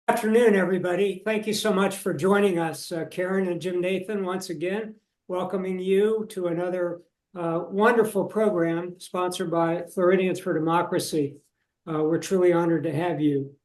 Afternoon, everybody. Thank you so much for joining us. Karen and Jim Nathan, once again, welcoming you to another wonderful program sponsored by Floridians for Democracy. We're truly honored to have you.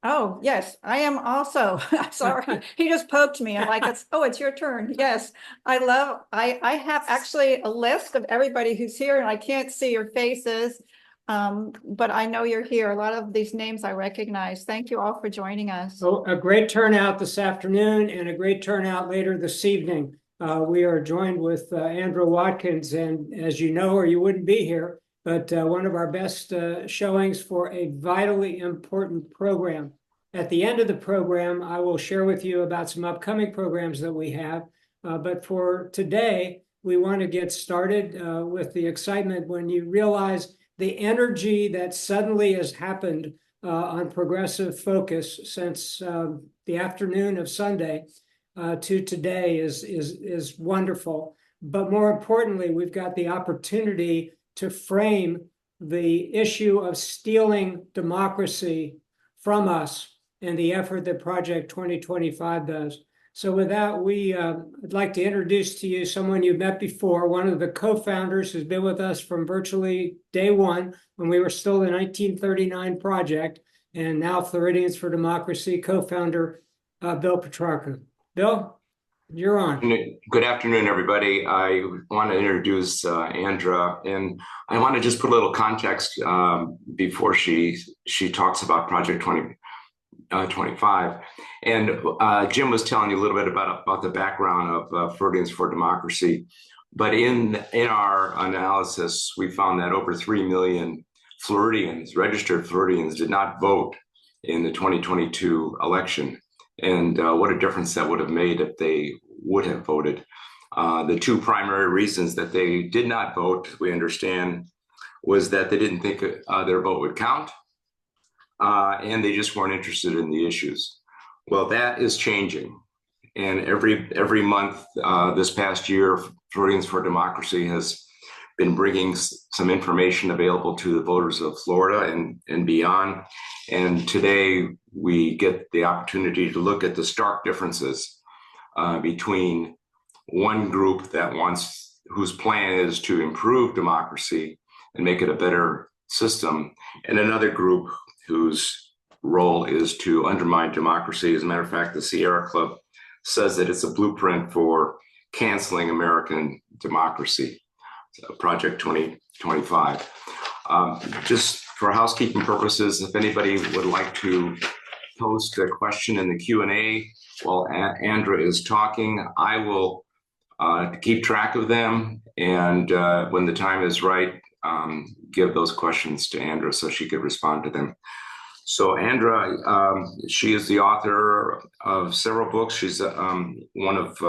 Oh, yes, I am also. Sorry, he just poked me. I'm like, it's your turn. Yes, I have actually a list of everybody who's here and I can't see your faces. But I know you're here. A lot of these names I recognize. Thank you all for joining us. Oh, a great turnout this afternoon and a great turnout later this evening. We are joined with Andra Watkins, and as you know, or you wouldn't be here, but one of our best showings for a vitally important program. At the end of the program, I will share with you about some upcoming programs that we have. But for today, we want to get started with the excitement when you realize the energy that suddenly has happened on Progressive Focus since the afternoon of Sunday to today is wonderful. But more importantly, we've got the opportunity to frame the issue of stealing democracy from us and the effort that Project 2025 does. So with that, I'd like to introduce to you someone you've met before, one of the co-founders who's been with us from virtually day one when we were still the 1939 project, and now Floridians for Democracy, co-founder Bill Petrarca. Bill, you're on. Good afternoon, everybody. I want to introduce Andra, and I want to just put a little context before she talks about Project 2025. And Jim was telling you a little bit about the background of Floridians for Democracy. But in our analysis, we found that over 3 million Floridians, registered Floridians, did not vote in the 2022 election. And what a difference that would have made if they would have voted. The two primary reasons that they did not vote, we understand, was that they didn't think their vote would count. And they just weren't interested in the issues. Well, that is changing. And every month this past year, Floridians for Democracy has been bringing some information available to the voters of Florida and beyond. And today we get the opportunity to look at the stark differences between one group whose plan is to improve democracy and make it a better system, and another group whose role is to undermine democracy. As a matter of fact, the Sierra Club says that it's a blueprint for canceling American democracy, Project 2025. Just for housekeeping purposes, if anybody would like to post a question in the Q&A while Andra is talking, I will keep track of them, and when the time is right, give those questions to Andra so she could respond to them. So Andra, she is the author of several books. She's one of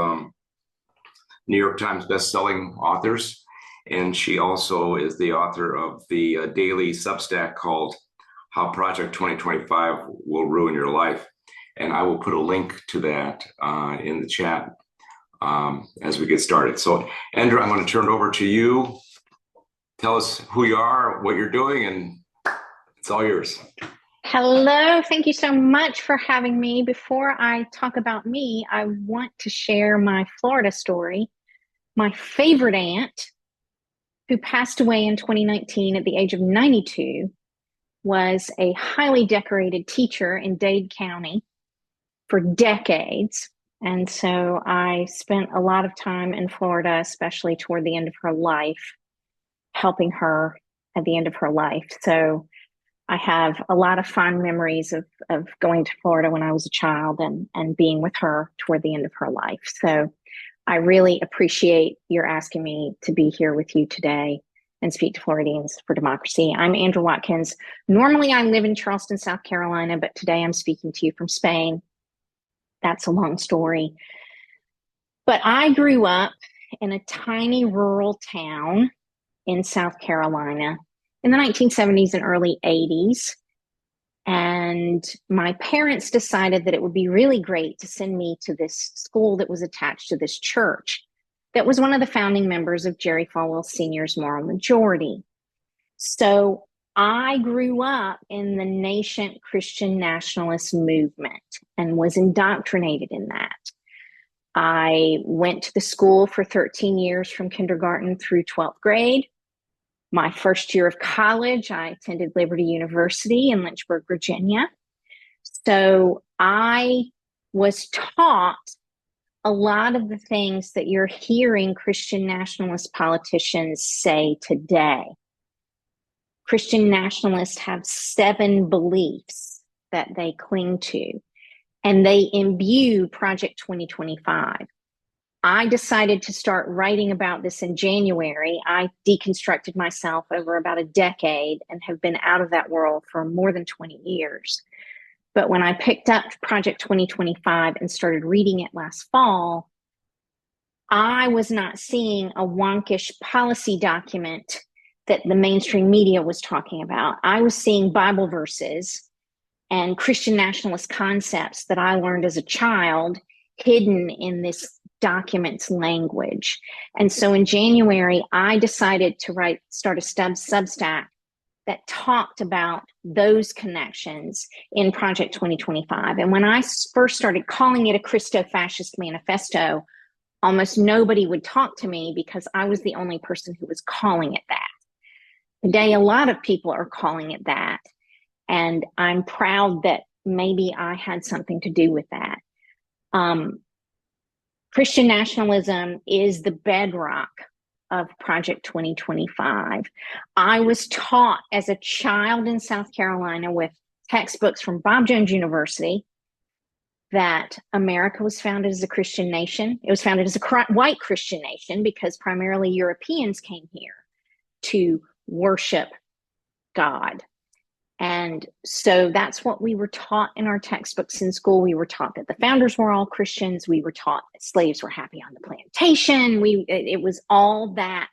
New York Times best-selling authors, and she also is the author of the daily Substack called How Project 2025 Will Ruin Your Life. And I will put a link to that in the chat as we get started. So Andra, I'm going to turn it over to you. Tell us who you are, what you're doing, and it's all yours. Hello, thank you so much for having me. Before I talk about me, I want to share my Florida story. My favorite aunt, who passed away in 2019 at the age of 92, was a highly decorated teacher in Dade County for decades. And so I spent a lot of time in Florida, especially toward the end of her life, helping her at the end of her life. So I have a lot of fond memories of going to Florida when I was a child and being with her toward the end of her life. So I really appreciate your asking me to be here with you today and speak to Floridians for Democracy. I'm Andra Watkins. Normally I live in Charleston, South Carolina, but today I'm speaking to you from Spain. That's a long story. But I grew up in a tiny rural town in South Carolina in the 1970s and early 80s. And my parents decided that it would be really great to send me to this school that was attached to this church that was one of the founding members of Jerry Falwell Sr.'s Moral Majority. So I grew up in the nascent Christian nationalist movement and was indoctrinated in that. I went to the school for 13 years from kindergarten through 12th grade. My first year of college, I attended Liberty University in Lynchburg, Virginia. So I was taught a lot of the things that you're hearing Christian nationalist politicians say today. Christian nationalists have 7 beliefs that they cling to, and they imbue Project 2025. I decided to start writing about this in January. I deconstructed myself over about a decade and have been out of that world for more than 20 years. But when I picked up Project 2025 and started reading it last fall, I was not seeing a wonkish policy document that the mainstream media was talking about. I was seeing Bible verses and Christian nationalist concepts that I learned as a child hidden in this document's language. And so in January, I decided to start a Substack that talked about those connections in Project 2025. And when I first started calling it a Christo-fascist manifesto, almost nobody would talk to me because I was the only person who was calling it that. Today, a lot of people are calling it that. And I'm proud that maybe I had something to do with that. Christian nationalism is the bedrock of Project 2025. I was taught as a child in South Carolina with textbooks from Bob Jones University that America was founded as a Christian nation. It was founded as a white Christian nation because primarily Europeans came here to worship God. And so that's what we were taught in our textbooks in school. We were taught that the founders were all Christians. We were taught that slaves were happy on the plantation. It was all that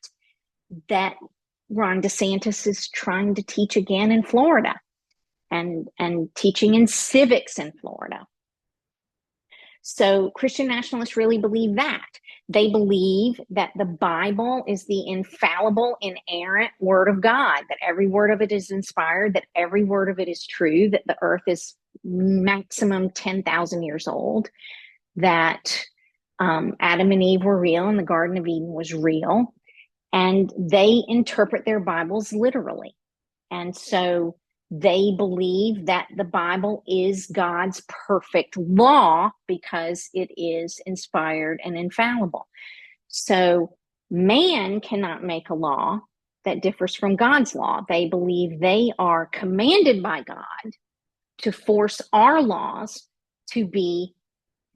Ron DeSantis is trying to teach again in Florida and teaching in civics in Florida. So Christian nationalists really believe that. They believe that the Bible is the infallible, inerrant word of God, that every word of it is inspired, that every word of it is true, that the earth is maximum 10,000 years old, that Adam and Eve were real and the Garden of Eden was real, and they interpret their Bibles literally. And so they believe that the Bible is God's perfect law because it is inspired and infallible. So man cannot make a law that differs from God's law. They believe they are commanded by God to force our laws to be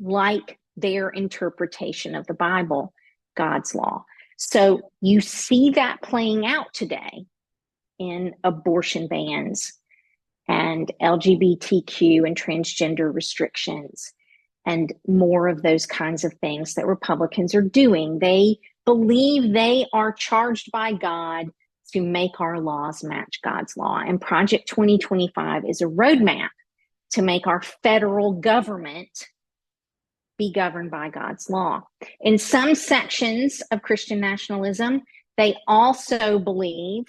like their interpretation of the Bible, God's law. So you see that playing out today in abortion bans and LGBTQ and transgender restrictions and more of those kinds of things that Republicans are doing. They believe they are charged by God to make our laws match God's law. And Project 2025 is a roadmap to make our federal government be governed by God's law. In some sections of Christian nationalism, they also believe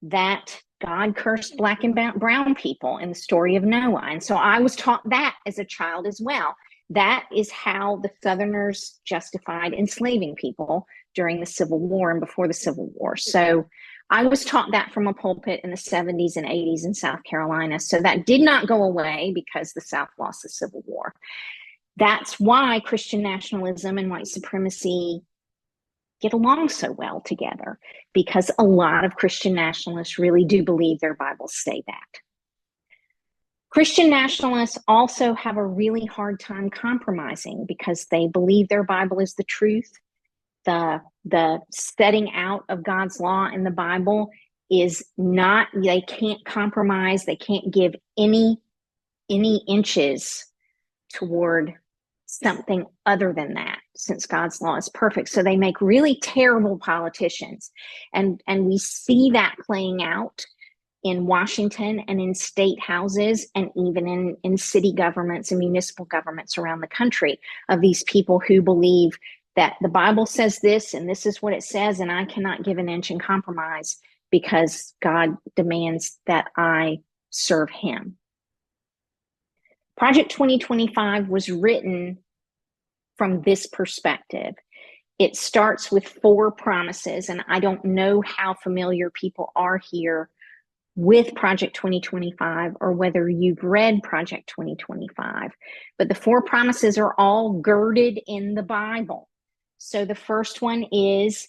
that God cursed black and brown people in the story of Noah. And so I was taught that as a child as well. That is how the Southerners justified enslaving people during the Civil War and before the Civil War. So I was taught that from a pulpit in the 70s and 80s in South Carolina. So that did not go away because the South lost the Civil War. That's why Christian nationalism and white supremacy get along so well together, because a lot of Christian nationalists really do believe their Bibles say that. Christian nationalists also have a really hard time compromising because they believe their Bible is the truth. The setting out of God's law in the Bible is not, they can't compromise. They can't give any inches toward something other than that, since God's law is perfect. So they make really terrible politicians. And we see that playing out in Washington and in state houses and even in city governments and municipal governments around the country, of these people who believe that the Bible says this and this is what it says and I cannot give an inch in compromise because God demands that I serve him. Project 2025 was written from this perspective. It starts with 4 promises, and I don't know how familiar people are here with Project 2025 or whether you've read Project 2025, but the 4 promises are all girded in the Bible. So the first one is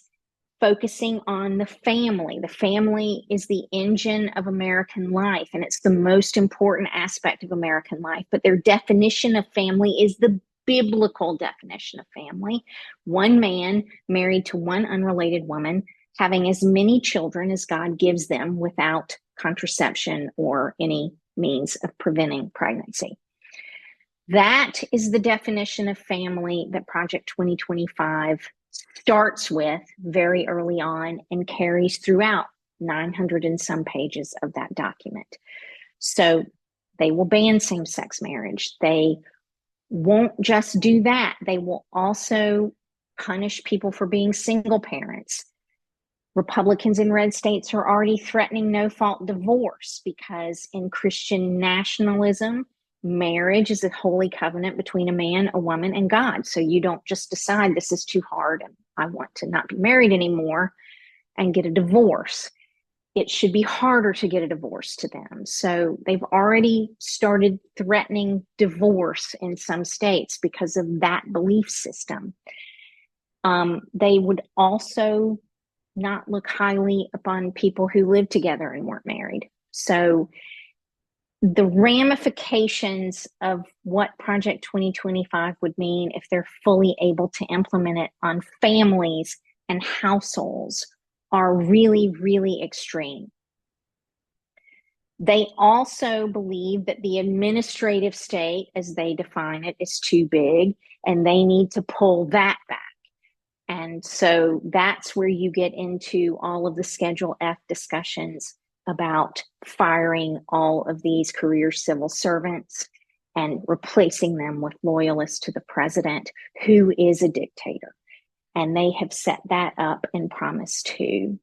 focusing on the family. The family is the engine of American life, and it's the most important aspect of American life. But their definition of family is the biblical definition of family. One man married to one unrelated woman, having as many children as God gives them without contraception or any means of preventing pregnancy. That is the definition of family that Project 2025 starts with very early on and carries throughout 900 and some pages of that document. So they will ban same-sex marriage. They won't just do that. They will also punish people for being single parents. Republicans in red states are already threatening no-fault divorce because in Christian nationalism, marriage is a holy covenant between a man, a woman, and God. So you don't just decide this is too hard and I want to not be married anymore and get a divorce. It should be harder to get a divorce to them. So they've already started threatening divorce in some states because of that belief system. They would also not look highly upon people who lived together and weren't married. So the ramifications of what Project 2025 would mean if they're fully able to implement it on families and households are really, really extreme. They also believe that the administrative state, as they define it, is too big, and they need to pull that back. And so that's where you get into all of the Schedule F discussions about firing all of these career civil servants and replacing them with loyalists to the president, who is a dictator. And they have set that up in Promise 2.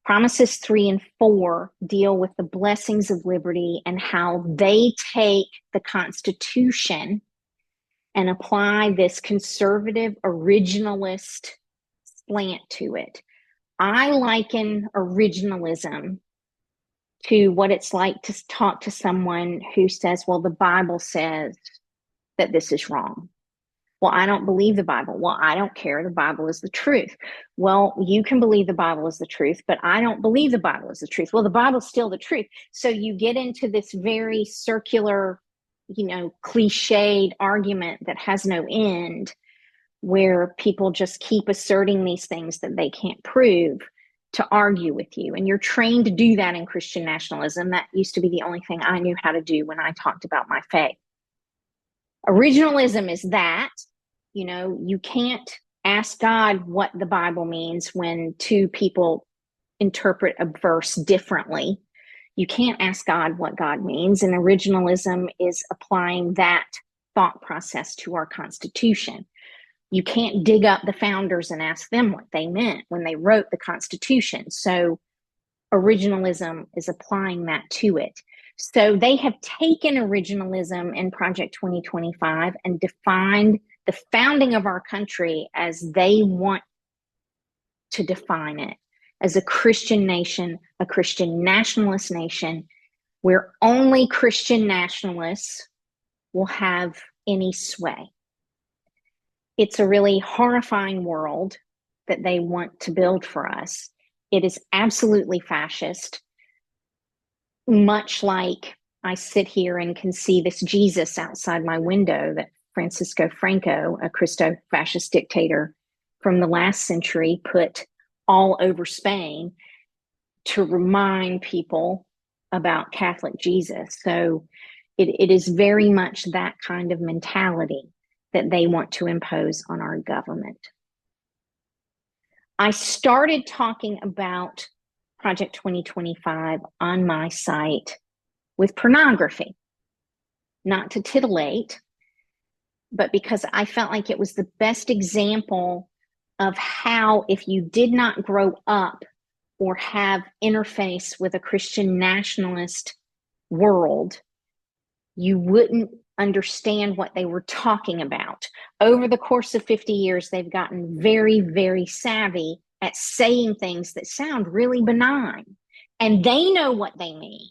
Promises 3 and 4 deal with the blessings of liberty and how they take the Constitution and apply this conservative originalist slant to it. I liken originalism to what it's like to talk to someone who says, well, the Bible says that this is wrong. Well, I don't believe the Bible. Well, I don't care. The Bible is the truth. Well, you can believe the Bible is the truth, but I don't believe the Bible is the truth. Well, the Bible's still the truth. So you get into this very circular, cliched argument that has no end, where people just keep asserting these things that they can't prove to argue with you. And you're trained to do that in Christian nationalism. That used to be the only thing I knew how to do when I talked about my faith. Originalism is that, you can't ask God what the Bible means when 2 people interpret a verse differently. You can't ask God what God means. And originalism is applying that thought process to our Constitution. You can't dig up the founders and ask them what they meant when they wrote the Constitution. So originalism is applying that to it. So they have taken originalism in Project 2025 and defined the founding of our country as they want to define it, as a Christian nation, a Christian nationalist nation, where only Christian nationalists will have any sway. It's a really horrifying world that they want to build for us. It is absolutely fascist, much like I sit here and can see this Jesus outside my window that Francisco Franco, a Christo-fascist dictator from the last century, put all over Spain to remind people about Catholic Jesus. So it is very much that kind of mentality that they want to impose on our government. I started talking about Project 2025 on my site with pornography, not to titillate, but because I felt like it was the best example of how, if you did not grow up or have interface with a Christian nationalist world, you wouldn't understand what they were talking about. Over the course of 50 years, they've gotten very, very savvy at saying things that sound really benign. And they know what they mean,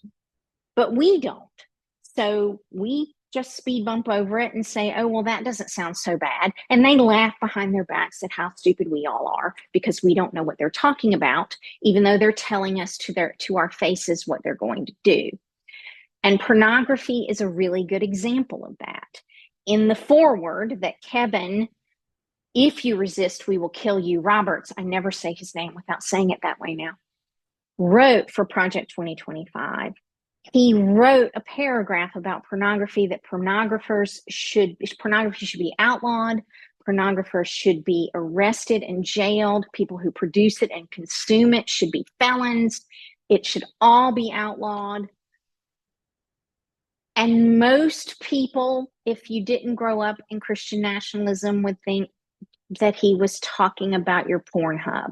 but we don't. So we just speed bump over it and say, oh, well, that doesn't sound so bad. And they laugh behind their backs at how stupid we all are because we don't know what they're talking about, even though they're telling us to our faces what they're going to do. And pornography is a really good example of that. In the foreword that Kevin, if you resist, we will kill you, Roberts, I never say his name without saying it that way now, wrote for Project 2025. He wrote a paragraph about pornography, that pornography should be outlawed. Pornographers should be arrested and jailed. People who produce it and consume it should be felons. It should all be outlawed. And most people, if you didn't grow up in Christian nationalism, would think that he was talking about your Pornhub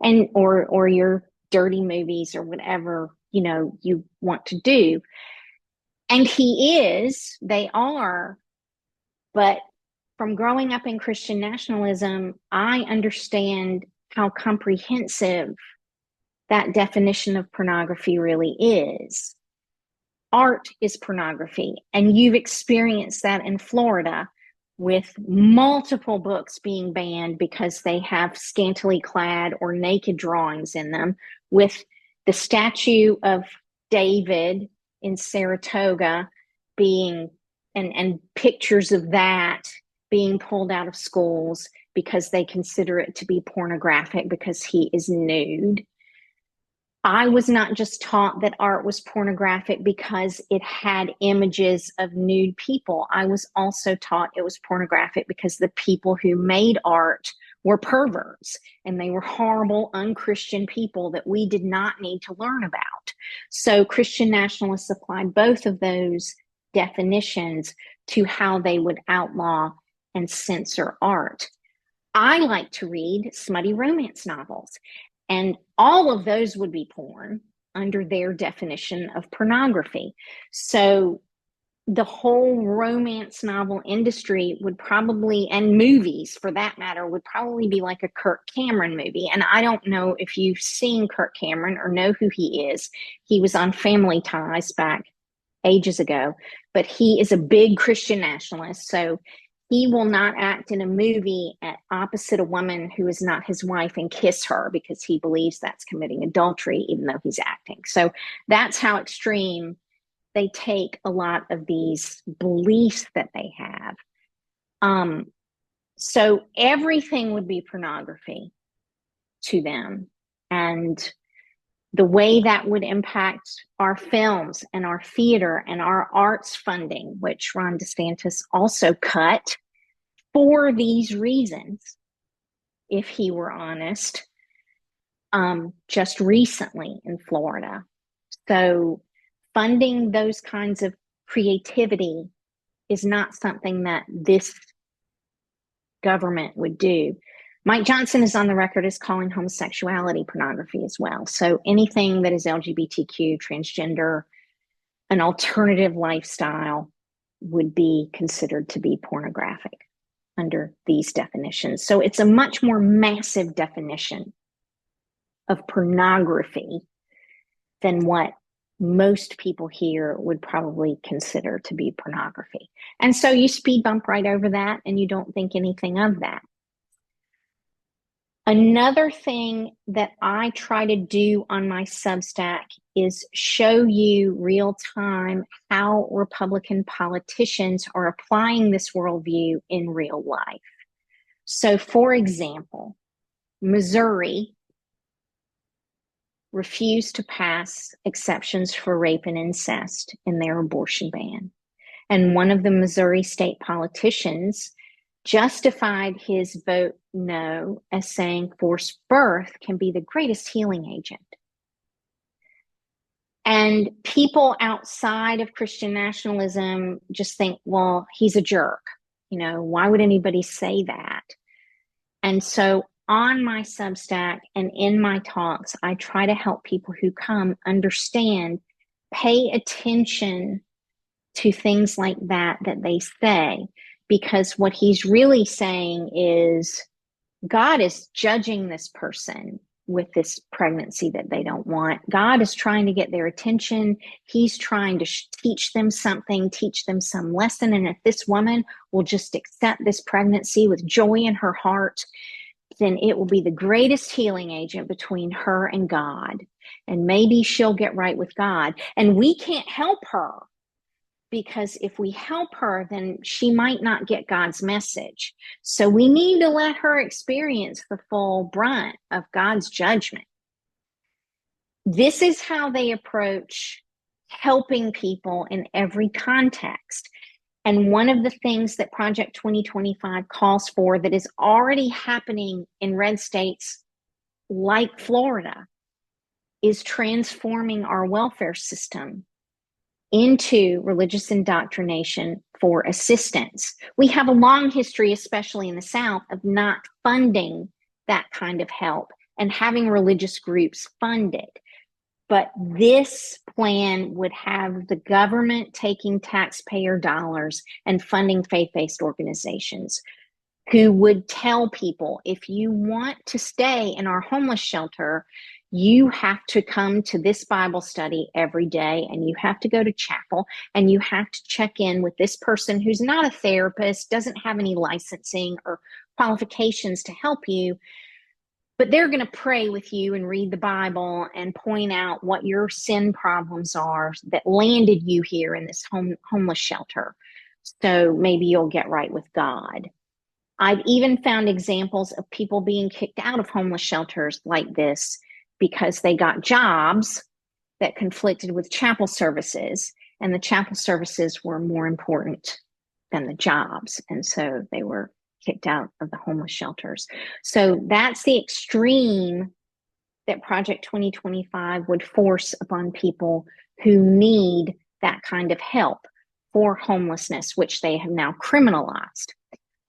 and or your dirty movies or whatever, you know, you want to do. And they are, but from growing up in Christian nationalism, I understand how comprehensive that definition of pornography really is. Art is pornography, and you've experienced that in Florida with multiple books being banned because they have scantily clad or naked drawings in them, with the statue of David in Saratoga being, and pictures of that being pulled out of schools because they consider it to be pornographic because he is nude. I was not just taught that art was pornographic because it had images of nude people. I was also taught it was pornographic because the people who made art were perverts and they were horrible, unchristian people that we did not need to learn about. So Christian nationalists applied both of those definitions to how they would outlaw and censor art. I like to read smutty romance novels. And all of those would be porn under their definition of pornography. So the whole romance novel industry would probably, and movies for that matter, would probably be like a Kirk Cameron movie. And I don't know if you've seen Kirk Cameron or know who he is. He was on Family Ties back ages ago, but he is a big Christian nationalist. So he will not act in a movie opposite a woman who is not his wife and kiss her because he believes that's committing adultery, even though he's acting. So that's how extreme they take a lot of these beliefs that they have. So everything would be pornography to them. And the way that would impact our films and our theater and our arts funding, which Ron DeSantis also cut for these reasons, if he were honest, just recently in Florida. So funding those kinds of creativity is not something that this government would do. Mike Johnson is on the record as calling homosexuality pornography as well. So anything that is LGBTQ, transgender, an alternative lifestyle would be considered to be pornographic under these definitions. So it's a much more massive definition of pornography than what most people here would probably consider to be pornography. And so you speed bump right over that and you don't think anything of that. Another thing that I try to do on my Substack is show you real time how Republican politicians are applying this worldview in real life. So, for example, Missouri refused to pass exceptions for rape and incest in their abortion ban. And one of the Missouri state politicians justified his vote no as saying forced birth can be the greatest healing agent. And people outside of Christian nationalism just think, well, he's a jerk. You know, why would anybody say that? And so on my Substack and in my talks, I try to help people who come understand, pay attention to things like that they say, because what he's really saying is God is judging this person with this pregnancy that they don't want. God is trying to get their attention. He's trying to teach them something, teach them some lesson. And if this woman will just accept this pregnancy with joy in her heart, then it will be the greatest healing agent between her and God. And maybe she'll get right with God. And we can't help her, because if we help her, then she might not get God's message. So we need to let her experience the full brunt of God's judgment. This is how they approach helping people in every context. And one of the things that Project 2025 calls for, that is already happening in red states like Florida, is transforming our welfare system into religious indoctrination for assistance. We have a long history, especially in the South, of not funding that kind of help and having religious groups fund it. But this plan would have the government taking taxpayer dollars and funding faith-based organizations who would tell people, if you want to stay in our homeless shelter, you have to come to this Bible study every day, and you have to go to chapel, and you have to check in with this person who's not a therapist, doesn't have any licensing or qualifications to help you, but they're going to pray with you and read the Bible and point out what your sin problems are that landed you here in this homeless shelter. So maybe you'll get right with God. I've even found examples of people being kicked out of homeless shelters like this because they got jobs that conflicted with chapel services, and the chapel services were more important than the jobs. And so they were kicked out of the homeless shelters. So that's the extreme that Project 2025 would force upon people who need that kind of help for homelessness, which they have now criminalized,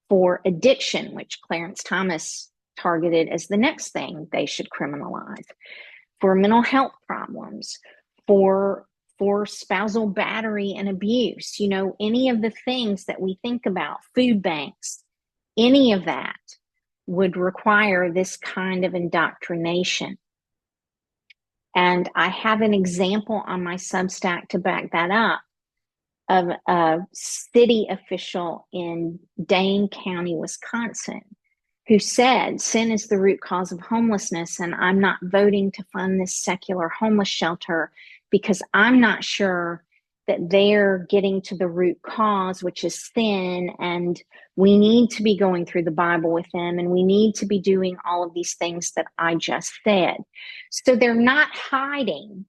for addiction, which Clarence Thomas targeted as the next thing they should criminalize, for mental health problems, for spousal battery and abuse, any of the things that we think about, food banks, any of that would require this kind of indoctrination. And I have an example on my Substack to back that up, of a city official in Dane County, Wisconsin, who said, sin is the root cause of homelessness, and I'm not voting to fund this secular homeless shelter because I'm not sure that they're getting to the root cause, which is sin, and we need to be going through the Bible with them, and we need to be doing all of these things that I just said. So they're not hiding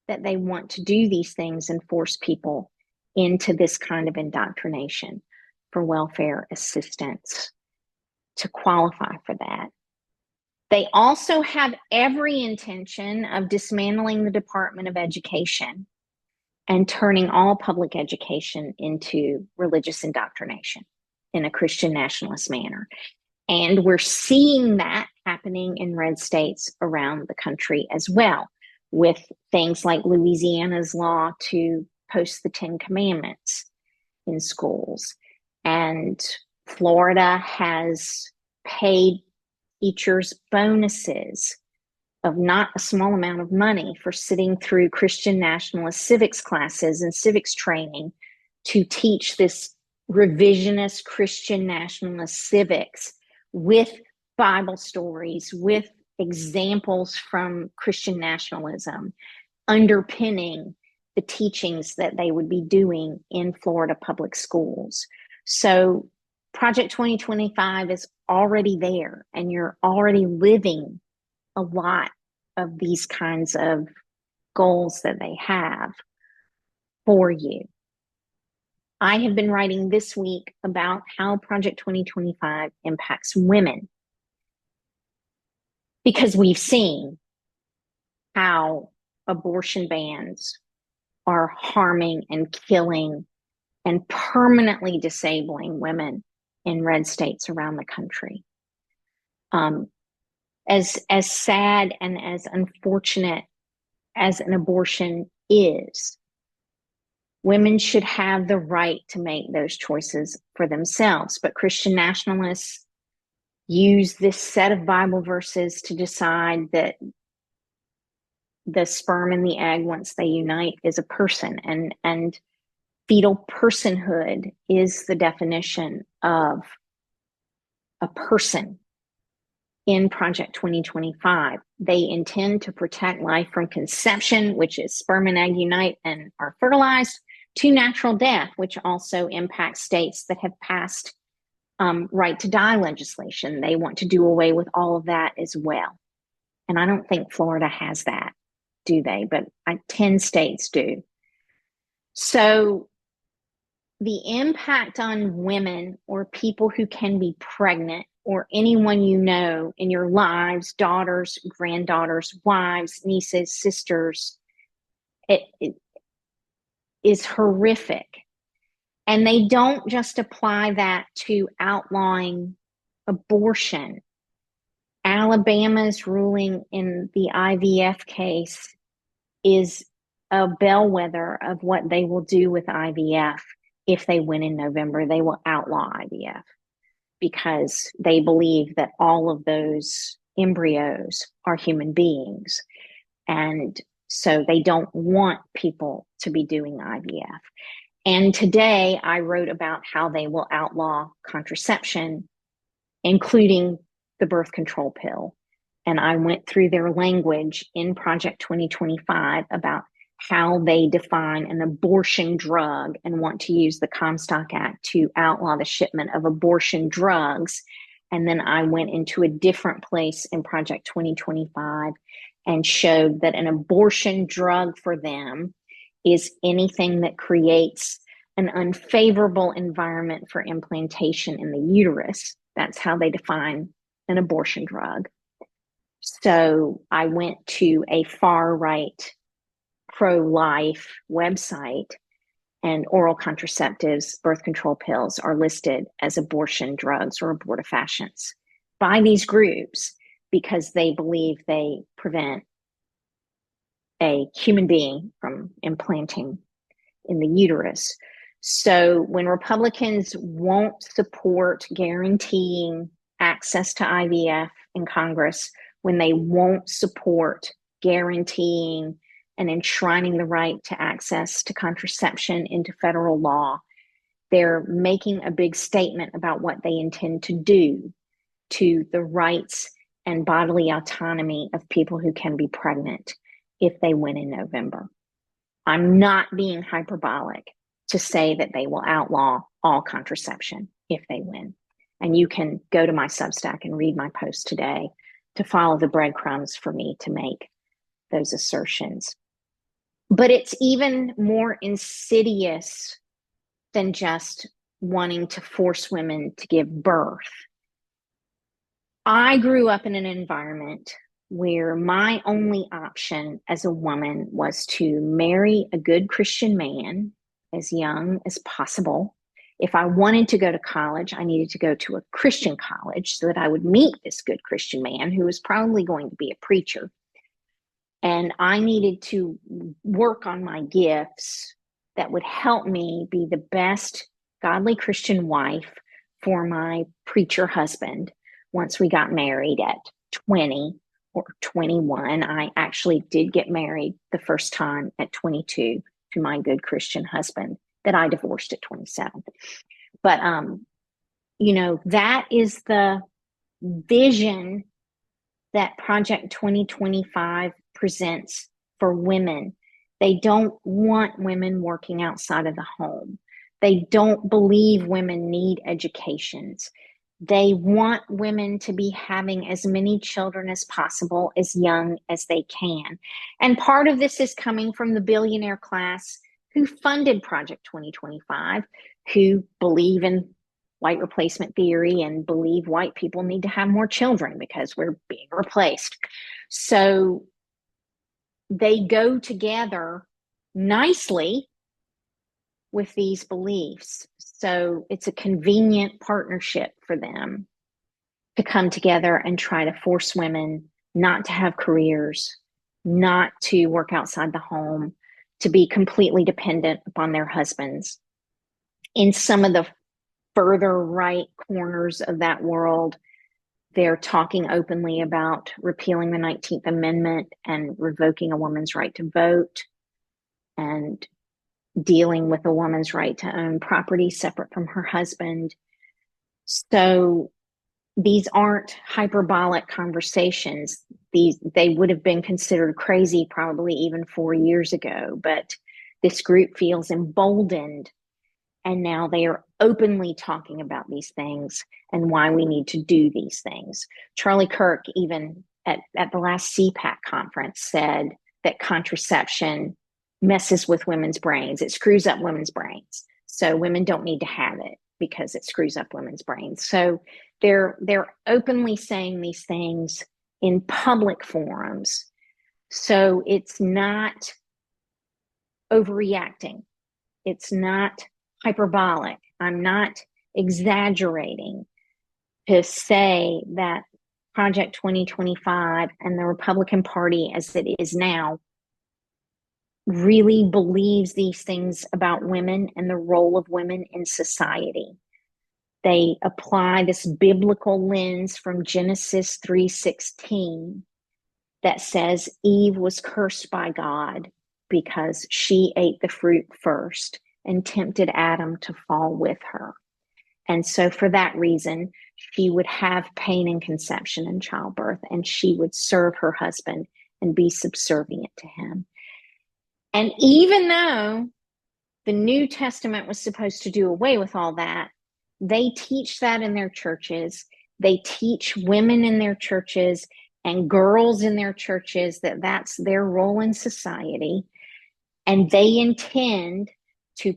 that they want to do these things and force people into this kind of indoctrination for welfare assistance to qualify for that. They also have every intention of dismantling the Department of Education and turning all public education into religious indoctrination in a Christian nationalist manner. And we're seeing that happening in red states around the country as well, with things like Louisiana's law to post the 10 Commandments in schools. And Florida has paid teachers bonuses of not a small amount of money for sitting through Christian nationalist civics classes and civics training to teach this revisionist Christian nationalist civics with Bible stories, with examples from Christian nationalism, underpinning the teachings that they would be doing in Florida public schools. So Project 2025 is already there, and you're already living a lot of these kinds of goals that they have for you. I have been writing this week about how Project 2025 impacts women, because we've seen how abortion bans are harming and killing and permanently disabling women in red states around the country. As sad and as unfortunate as an abortion is, women should have the right to make those choices for themselves. But Christian nationalists use this set of Bible verses to decide that the sperm and the egg, once they unite, is a person. And fetal personhood is the definition of a person in Project 2025. They intend to protect life from conception, which is sperm and egg unite and are fertilized, to natural death, which also impacts states that have passed right to die legislation. They want to do away with all of that as well. And I don't think Florida has that, do they? But 10 states do. So the impact on women or people who can be pregnant, or anyone you know in your lives, daughters, granddaughters, wives, nieces, sisters, it is horrific. And they don't just apply that to outlawing abortion. Alabama's ruling in the IVF case is a bellwether of what they will do with IVF. If they win in November, they will outlaw IVF because they believe that all of those embryos are human beings. And so they don't want people to be doing IVF. And today I wrote about how they will outlaw contraception, including the birth control pill. And I went through their language in Project 2025 about how they define an abortion drug and want to use the Comstock Act to outlaw the shipment of abortion drugs. And then I went into a different place in Project 2025 and showed that an abortion drug for them is anything that creates an unfavorable environment for implantation in the uterus. That's how they define an abortion drug. So I went to a far-right pro-life website, and oral contraceptives, birth control pills, are listed as abortion drugs or abortifacients by these groups because they believe they prevent a human being from implanting in the uterus. So when Republicans won't support guaranteeing access to IVF in Congress, when they won't support guaranteeing and enshrining the right to access to contraception into federal law, they're making a big statement about what they intend to do to the rights and bodily autonomy of people who can be pregnant if they win in November. I'm not being hyperbolic to say that they will outlaw all contraception if they win. And you can go to my Substack and read my post today to follow the breadcrumbs for me to make those assertions. But it's even more insidious than just wanting to force women to give birth. I grew up in an environment where my only option as a woman was to marry a good Christian man as young as possible. If I wanted to go to college, I needed to go to a Christian college so that I would meet this good Christian man who was probably going to be a preacher. And I needed to work on my gifts that would help me be the best godly Christian wife for my preacher husband. Once we got married at 20 or 21, I actually did get married the first time at 22 to my good Christian husband that I divorced at 27. But, that is the vision that Project 2025 presents for women. They don't want women working outside of the home. They don't believe women need educations. They want women to be having as many children as possible, as young as they can. And part of this is coming from the billionaire class who funded Project 2025, who believe in white replacement theory and believe white people need to have more children because we're being replaced. So they go together nicely with these beliefs. So it's a convenient partnership for them to come together and try to force women not to have careers, not to work outside the home, to be completely dependent upon their husbands. In some of the further right corners of that world, they're talking openly about repealing the 19th Amendment and revoking a woman's right to vote and dealing with a woman's right to own property separate from her husband. So these aren't hyperbolic conversations. They would have been considered crazy probably even 4 years ago, but this group feels emboldened, and now they are openly talking about these things and why we need to do these things. Charlie Kirk, even at the last CPAC conference, said that contraception messes with women's brains. It screws up women's brains. So women don't need to have it because it screws up women's brains. So they're openly saying these things in public forums. So it's not overreacting. It's not hyperbolic. I'm not exaggerating to say that Project 2025 and the Republican Party as it is now really believes these things about women and the role of women in society. They apply this biblical lens from Genesis 3:16 that says Eve was cursed by God because she ate the fruit first and tempted Adam to fall with her. And so for that reason, she would have pain in conception and childbirth, and she would serve her husband and be subservient to him. And even though the New Testament was supposed to do away with all that, they teach that in their churches. They teach women in their churches and girls in their churches that that's their role in society. And they intend to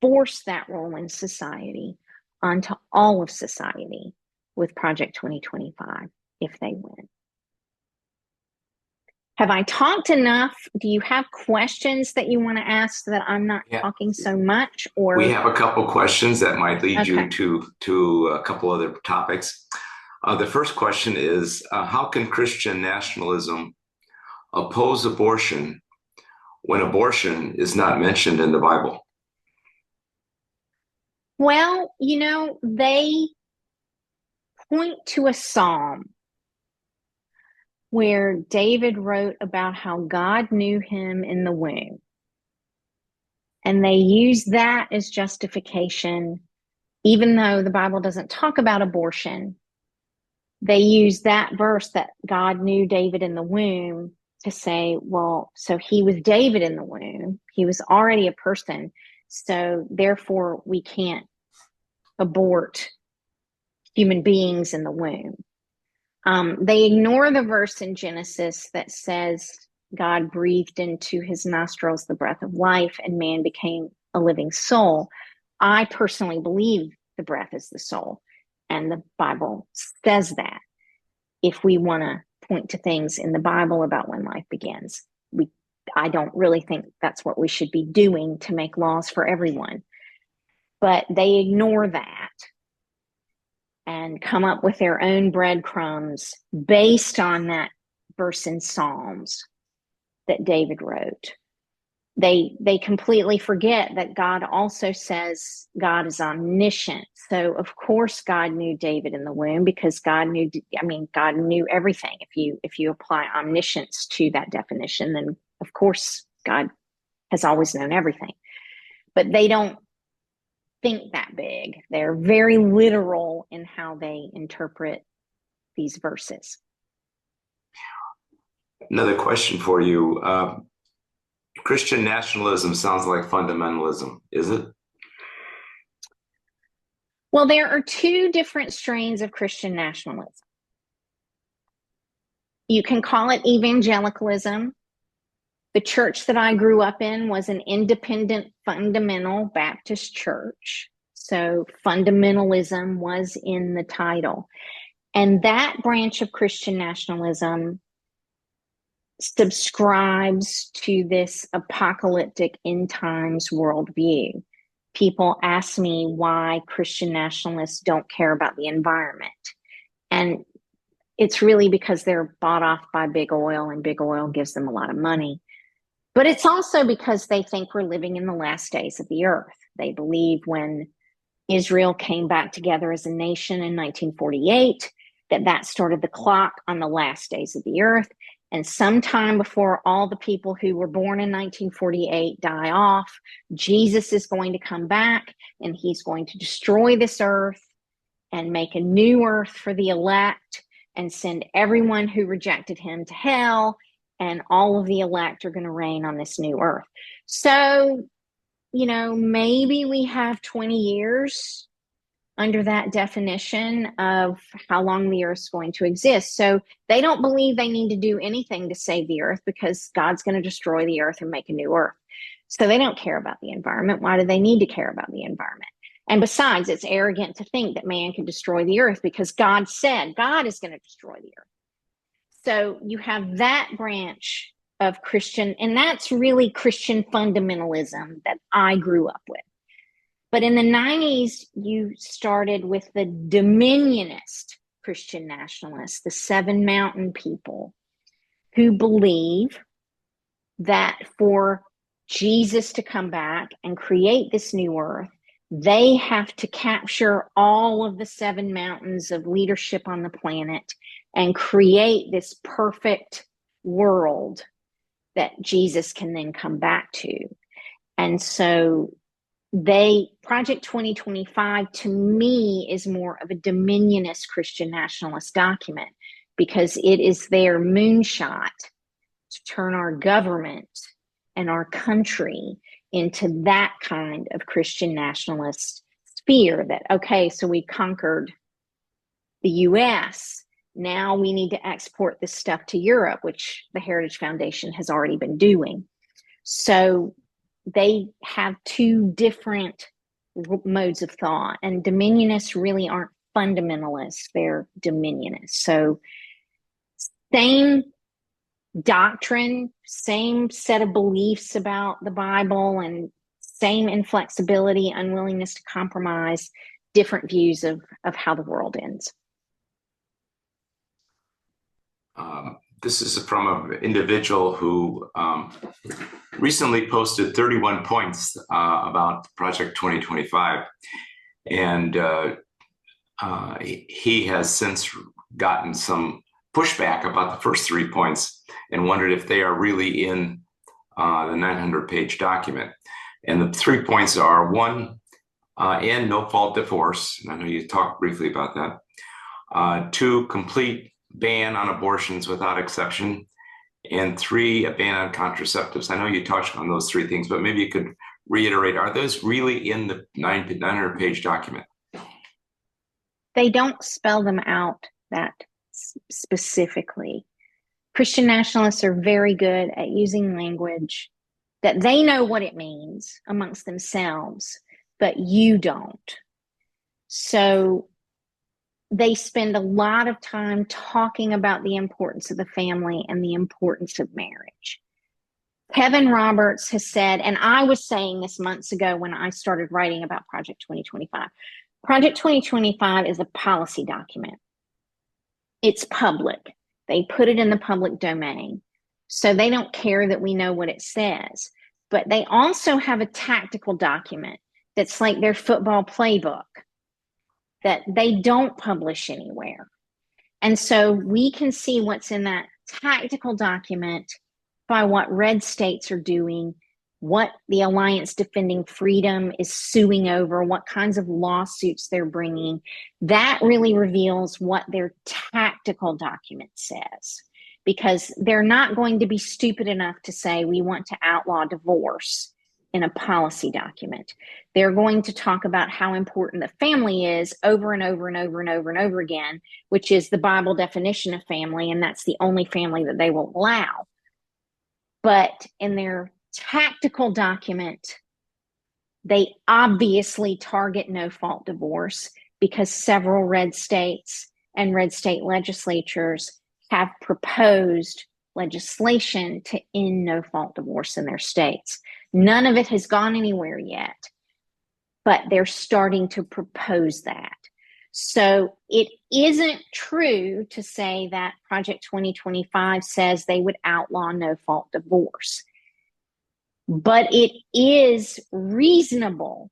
force that role in society onto all of society with Project 2025 if they win. Have I talked enough? Do you have questions that you want to ask so that I'm not talking so much? Or we have a couple questions that might lead Okay. you to a couple other topics. The first question is, how can Christian nationalism oppose abortion when abortion is not mentioned in the Bible? Well, they point to a psalm where David wrote about how God knew him in the womb. And they use that as justification, even though the Bible doesn't talk about abortion. They use that verse that God knew David in the womb to say, well, so he was David in the womb. He was already a person. So therefore, we can't abort human beings in the womb. They ignore the verse in Genesis that says God breathed into his nostrils the breath of life and man became a living soul. I personally believe the breath is the soul, and the Bible says that. If we want to point to things in the Bible about when life begins, I don't really think that's what we should be doing to make laws for everyone. But they ignore that and come up with their own breadcrumbs based on that verse in Psalms that David wrote. They completely forget that God also says God is omniscient. So of course God knew David in the womb because God knew everything. If you apply omniscience to that definition, then of course God has always known everything. But they don't think that big. They're very literal in how they interpret these verses. Another question for you. Christian nationalism sounds like fundamentalism, is it? Well, there are two different strains of Christian nationalism. You can call it evangelicalism. The church that I grew up in was an independent, fundamental Baptist church. So fundamentalism was in the title. And that branch of Christian nationalism subscribes to this apocalyptic end times worldview. People ask me why Christian nationalists don't care about the environment. And it's really because they're bought off by big oil, and big oil gives them a lot of money. But it's also because they think we're living in the last days of the earth. They believe when Israel came back together as a nation in 1948, that started the clock on the last days of the earth. And sometime before all the people who were born in 1948 die off, Jesus is going to come back, and he's going to destroy this earth and make a new earth for the elect and send everyone who rejected him to hell. And all of the elect are going to reign on this new earth. So, maybe we have 20 years under that definition of how long the earth's going to exist. So they don't believe they need to do anything to save the earth because God's going to destroy the earth and make a new earth. So they don't care about the environment. Why do they need to care about the environment? And besides, it's arrogant to think that man can destroy the earth because God said God is going to destroy the earth. So you have that branch of Christian, and that's really Christian fundamentalism that I grew up with. But in the 90s, you started with the dominionist Christian nationalists, the Seven Mountain people, who believe that for Jesus to come back and create this new earth, they have to capture all of the seven mountains of leadership on the planet and create this perfect world that Jesus can then come back to. And so Project 2025 to me is more of a dominionist Christian nationalist document because it is their moonshot to turn our government and our country into that kind of Christian nationalist sphere that, okay, so we conquered the US. Now we need to export this stuff to Europe, which the Heritage Foundation has already been doing. So they have two different modes of thought, and dominionists really aren't fundamentalists, they're dominionists. So same doctrine, same set of beliefs about the Bible, and same inflexibility, unwillingness to compromise, different views of how the world ends. This is from an individual who recently posted 31 points about Project 2025. And he has since gotten some pushback about the first 3 points and wondered if they are really in the 900-page document. And the 3 points are: 1, end no-fault divorce. I know you talked briefly about that. 2, complete ban on abortions without exception. And 3, a ban on contraceptives. I know you touched on those 3 things, but maybe you could reiterate, are those really in the 900-page document? They don't spell them out that specifically. Christian nationalists are very good at using language that they know what it means amongst themselves, but you don't. So they spend a lot of time talking about the importance of the family and the importance of marriage. Kevin Roberts has said, and I was saying this months ago when I started writing about Project 2025, Project 2025 is a policy document. It's public. They put it in the public domain. So they don't care that we know what it says. But they also have a tactical document that's like their football playbook that they don't publish anywhere. And so we can see what's in that tactical document by what red states are doing, what the Alliance Defending Freedom is suing over, what kinds of lawsuits they're bringing. That really reveals what their tactical document says, because they're not going to be stupid enough to say we want to outlaw divorce in a policy document. They're going to talk about how important the family is over and over and over and over and over again, which is the Bible definition of family, and that's the only family that they will allow. But in their tactical document, they obviously target no-fault divorce because several red states and red state legislatures have proposed legislation to end no-fault divorce in their states. None of it has gone anywhere yet, but they're starting to propose that. So it isn't true to say that Project 2025 says they would outlaw no-fault divorce. But it is reasonable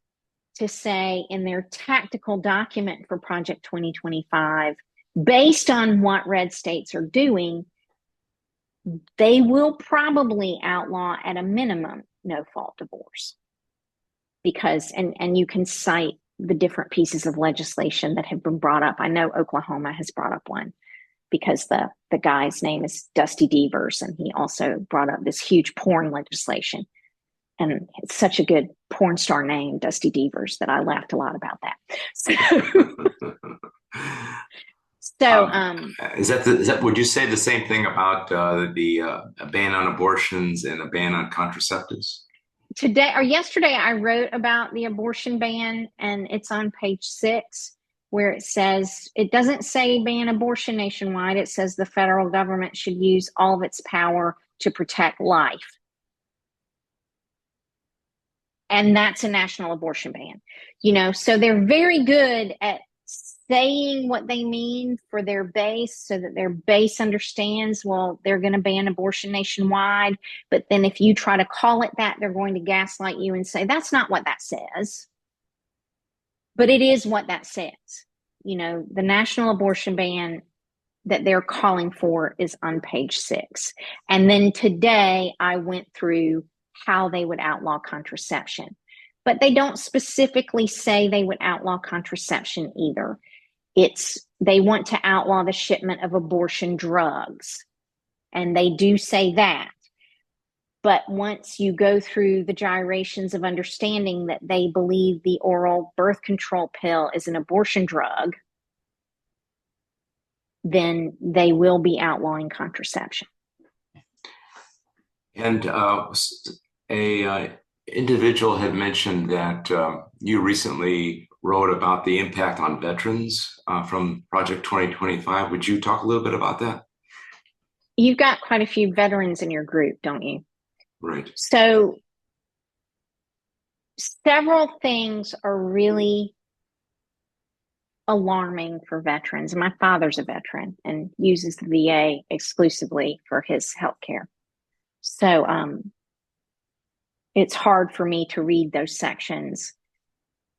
to say in their tactical document for Project 2025, based on what red states are doing, they will probably outlaw at a minimum no-fault divorce. Because, and you can cite the different pieces of legislation that have been brought up. I know Oklahoma has brought up one because the guy's name is Dusty Devers, and he also brought up this huge porn legislation. And it's such a good porn star name, Dusty Devers, that I laughed a lot about that. Would you say the same thing about a ban on abortions and a ban on contraceptives? Today or yesterday, I wrote about the abortion ban, and it's on page 6, where it says, it doesn't say ban abortion nationwide. It says the federal government should use all of its power to protect life. And that's a national abortion ban. You know, so they're very good at saying what they mean for their base so that their base understands, well, they're going to ban abortion nationwide. But then if you try to call it that, they're going to gaslight you and say, that's not what that says. But it is what that says. You know, the national abortion ban that they're calling for is on page 6. And then today I went through how they would outlaw contraception. But they don't specifically say they would outlaw contraception either. They want to outlaw the shipment of abortion drugs. And they do say that. But once you go through the gyrations of understanding that they believe the oral birth control pill is an abortion drug, then they will be outlawing contraception. And a individual had mentioned that you recently wrote about the impact on veterans from Project 2025. Would you talk a little bit about that? You've got quite a few veterans in your group, don't you? Right. So several things are really alarming for veterans. My father's a veteran and uses the VA exclusively for his health care. So it's hard for me to read those sections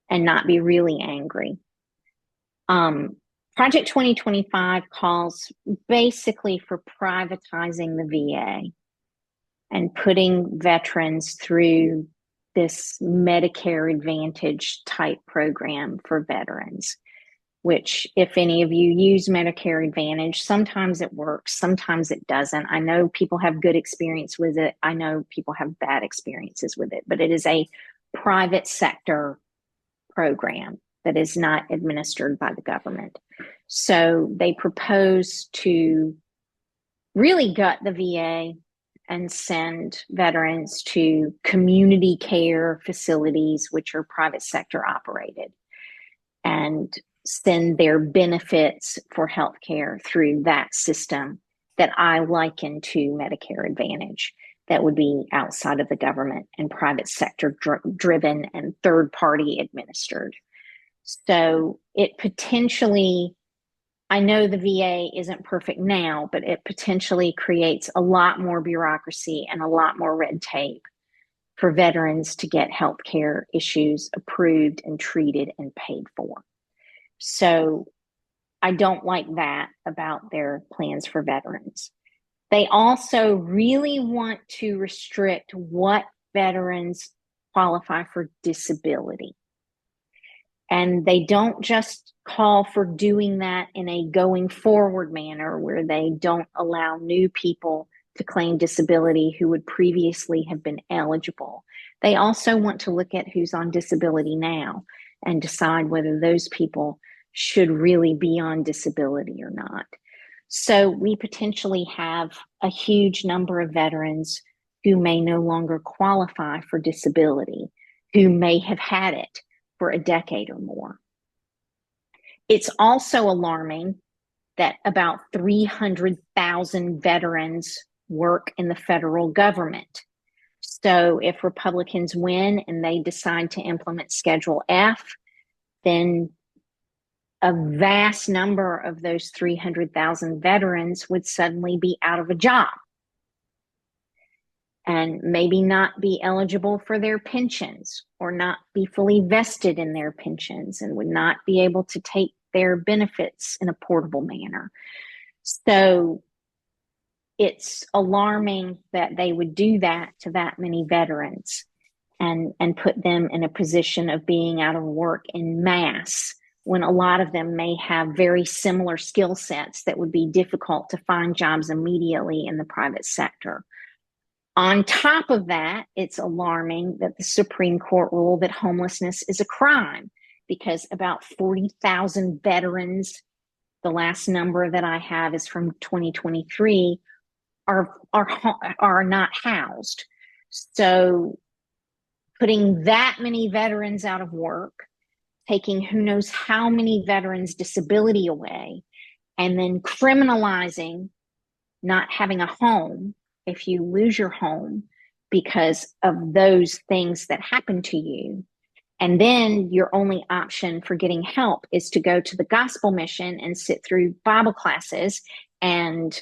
and not be really angry. Project 2025 calls basically for privatizing the VA and putting veterans through this Medicare Advantage type program for veterans, which if any of you use Medicare Advantage, sometimes it works, sometimes it doesn't. I know people have good experience with it. I know people have bad experiences with it, but it is a private sector program that is not administered by the government. So they propose to really gut the VA and send veterans to community care facilities, which are private sector operated, and send their benefits for healthcare through that system that I liken to Medicare Advantage. That would be outside of the government and private sector driven and third party administered. So it potentially, I know the VA isn't perfect now, but it potentially creates a lot more bureaucracy and a lot more red tape for veterans to get healthcare issues approved and treated and paid for. So I don't like that about their plans for veterans. They also really want to restrict what veterans qualify for disability. And they don't just call for doing that in a going forward manner where they don't allow new people to claim disability who would previously have been eligible. They also want to look at who's on disability now and decide whether those people should really be on disability or not. So we potentially have a huge number of veterans who may no longer qualify for disability, who may have had it for a decade or more. It's also alarming that about 300,000 veterans work in the federal government. So if Republicans win and they decide to implement Schedule F, then a vast number of those 300,000 veterans would suddenly be out of a job and maybe not be eligible for their pensions or not be fully vested in their pensions and would not be able to take their benefits in a portable manner. So it's alarming that they would do that to that many veterans and put them in a position of being out of work en masse when a lot of them may have very similar skill sets that would be difficult to find jobs immediately in the private sector. On top of that, it's alarming that the Supreme Court ruled that homelessness is a crime because about 40,000 veterans, the last number that I have is from 2023, are not housed. So putting that many veterans out of work, taking who knows how many veterans' disability away, and then criminalizing not having a home if you lose your home because of those things that happen to you. And then your only option for getting help is to go to the gospel mission and sit through Bible classes and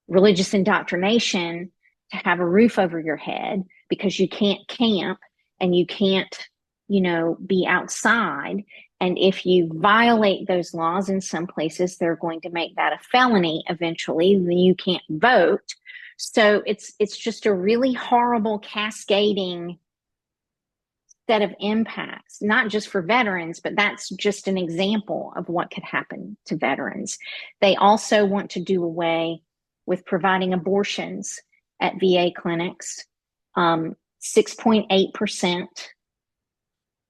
religious indoctrination to have a roof over your head because you can't camp and you can't, be outside. And if you violate those laws in some places, they're going to make that a felony eventually, then you can't vote. So it's just a really horrible cascading set of impacts, not just for veterans, but that's just an example of what could happen to veterans. They also want to do away with providing abortions at VA clinics. 6.8%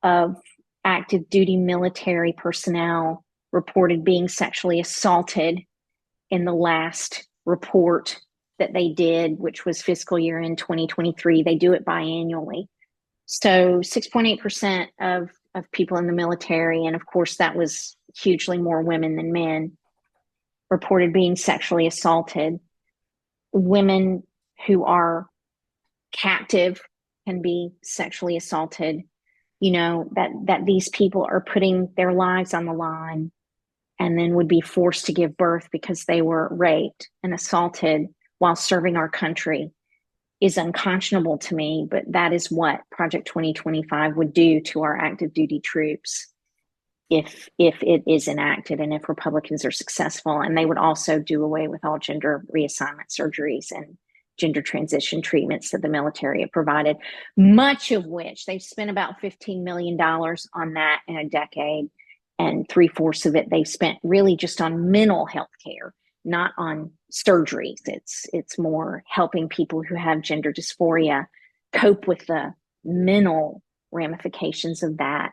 of active duty military personnel reported being sexually assaulted in the last report that they did, which was fiscal year in 2023. They do it biannually. So 6.8% of people in the military, and of course that was hugely more women than men, reported being sexually assaulted. Women who are captive can be sexually assaulted. That these people are putting their lives on the line and then would be forced to give birth because they were raped and assaulted while serving our country is unconscionable to me, but that is what Project 2025 would do to our active duty troops if it is enacted and if Republicans are successful. And they would also do away with all gender reassignment surgeries and gender transition treatments that the military have provided, much of which they've spent about $15 million on that in a decade. And 3/4 of it they've spent really just on mental health care, not on surgeries. It's more helping people who have gender dysphoria cope with the mental ramifications of that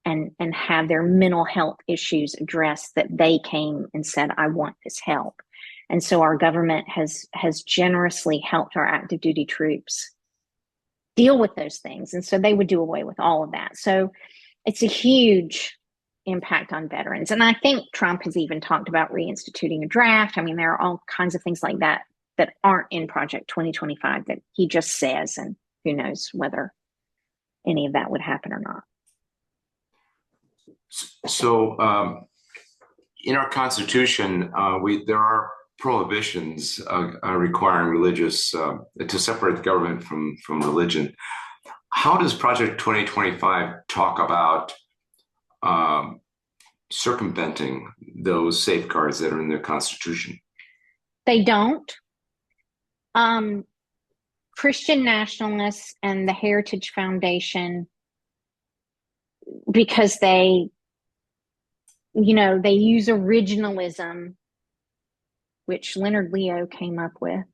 and have their mental health issues addressed, that they came and said, I want this help. And so our government has generously helped our active duty troops deal with those things. And so they would do away with all of that. So it's a huge impact on veterans. And I think Trump has even talked about reinstituting a draft. I mean, there are all kinds of things like that that aren't in Project 2025 that he just says, and who knows whether any of that would happen or not. So in our Constitution, there are prohibitions requiring religious to separate the government from religion. How does Project 2025 talk about circumventing those safeguards that are in the Constitution? They don't. Christian nationalists and the Heritage Foundation, because they use originalism, which Leonard Leo came up with,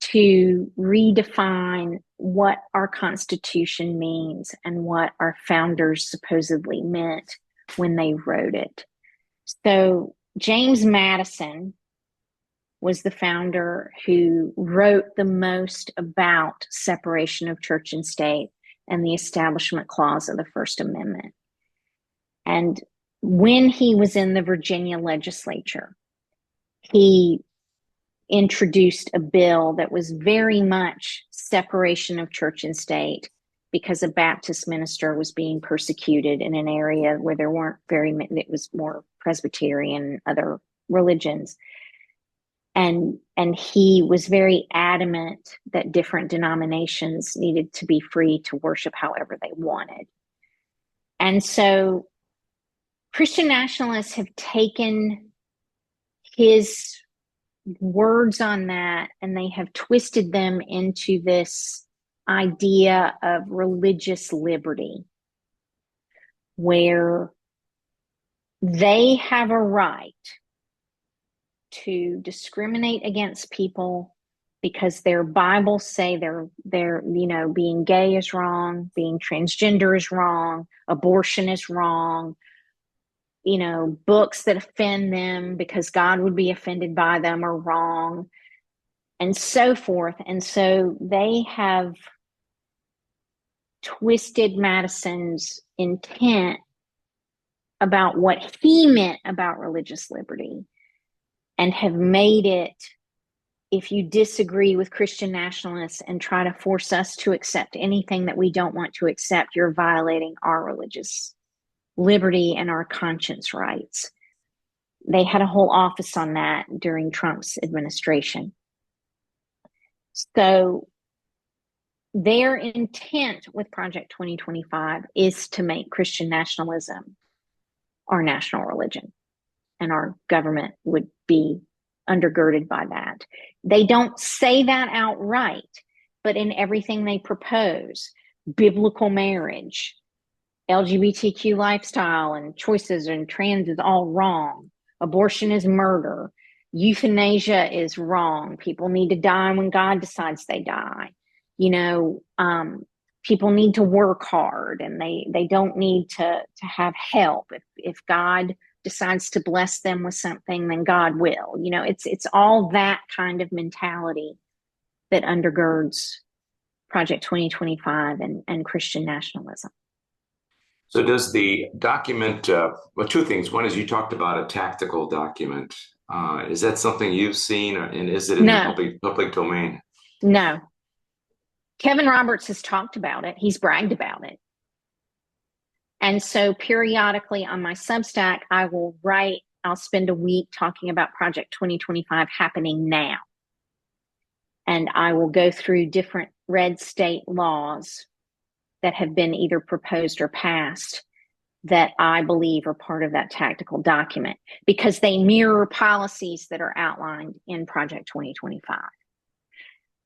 to redefine what our Constitution means and what our founders supposedly meant when they wrote it. So James Madison was the founder who wrote the most about separation of church and state and the Establishment Clause of the First Amendment. And when he was in the Virginia legislature, he introduced a bill that was very much separation of church and state, because a Baptist minister was being persecuted in an area where there weren't very many, it was more Presbyterian and other religions. And he was very adamant that different denominations needed to be free to worship however they wanted. And so Christian nationalists have taken his words on that and they have twisted them into this idea of religious liberty, where they have a right to discriminate against people because their Bibles say they're being gay is wrong, being transgender is wrong, abortion is wrong, books that offend them because God would be offended by them are wrong, and so forth. And so they have twisted Madison's intent about what he meant about religious liberty and have made it, if you disagree with Christian nationalists and try to force us to accept anything that we don't want to accept, you're violating our religious liberty and our conscience rights. They had a whole office on that during Trump's administration. So their intent with Project 2025 is to make Christian nationalism our national religion, and our government would be undergirded by that. They don't say that outright, but in everything they propose, biblical marriage, LGBTQ lifestyle and choices and trans is all wrong. Abortion is murder. Euthanasia is wrong. People need to die when God decides they die. People need to work hard, and they don't need to have help. If God decides to bless them with something, then God will. It's all that kind of mentality that undergirds Project 2025 and Christian nationalism. So does the document, two things. One is you talked about a tactical document. Is that something you've seen, and is it in the public domain? No. Kevin Roberts has talked about it. He's bragged about it. And so periodically on my Substack, I'll spend a week talking about Project 2025 happening now. And I will go through different red state laws that have been either proposed or passed that I believe are part of that tactical document, because they mirror policies that are outlined in Project 2025.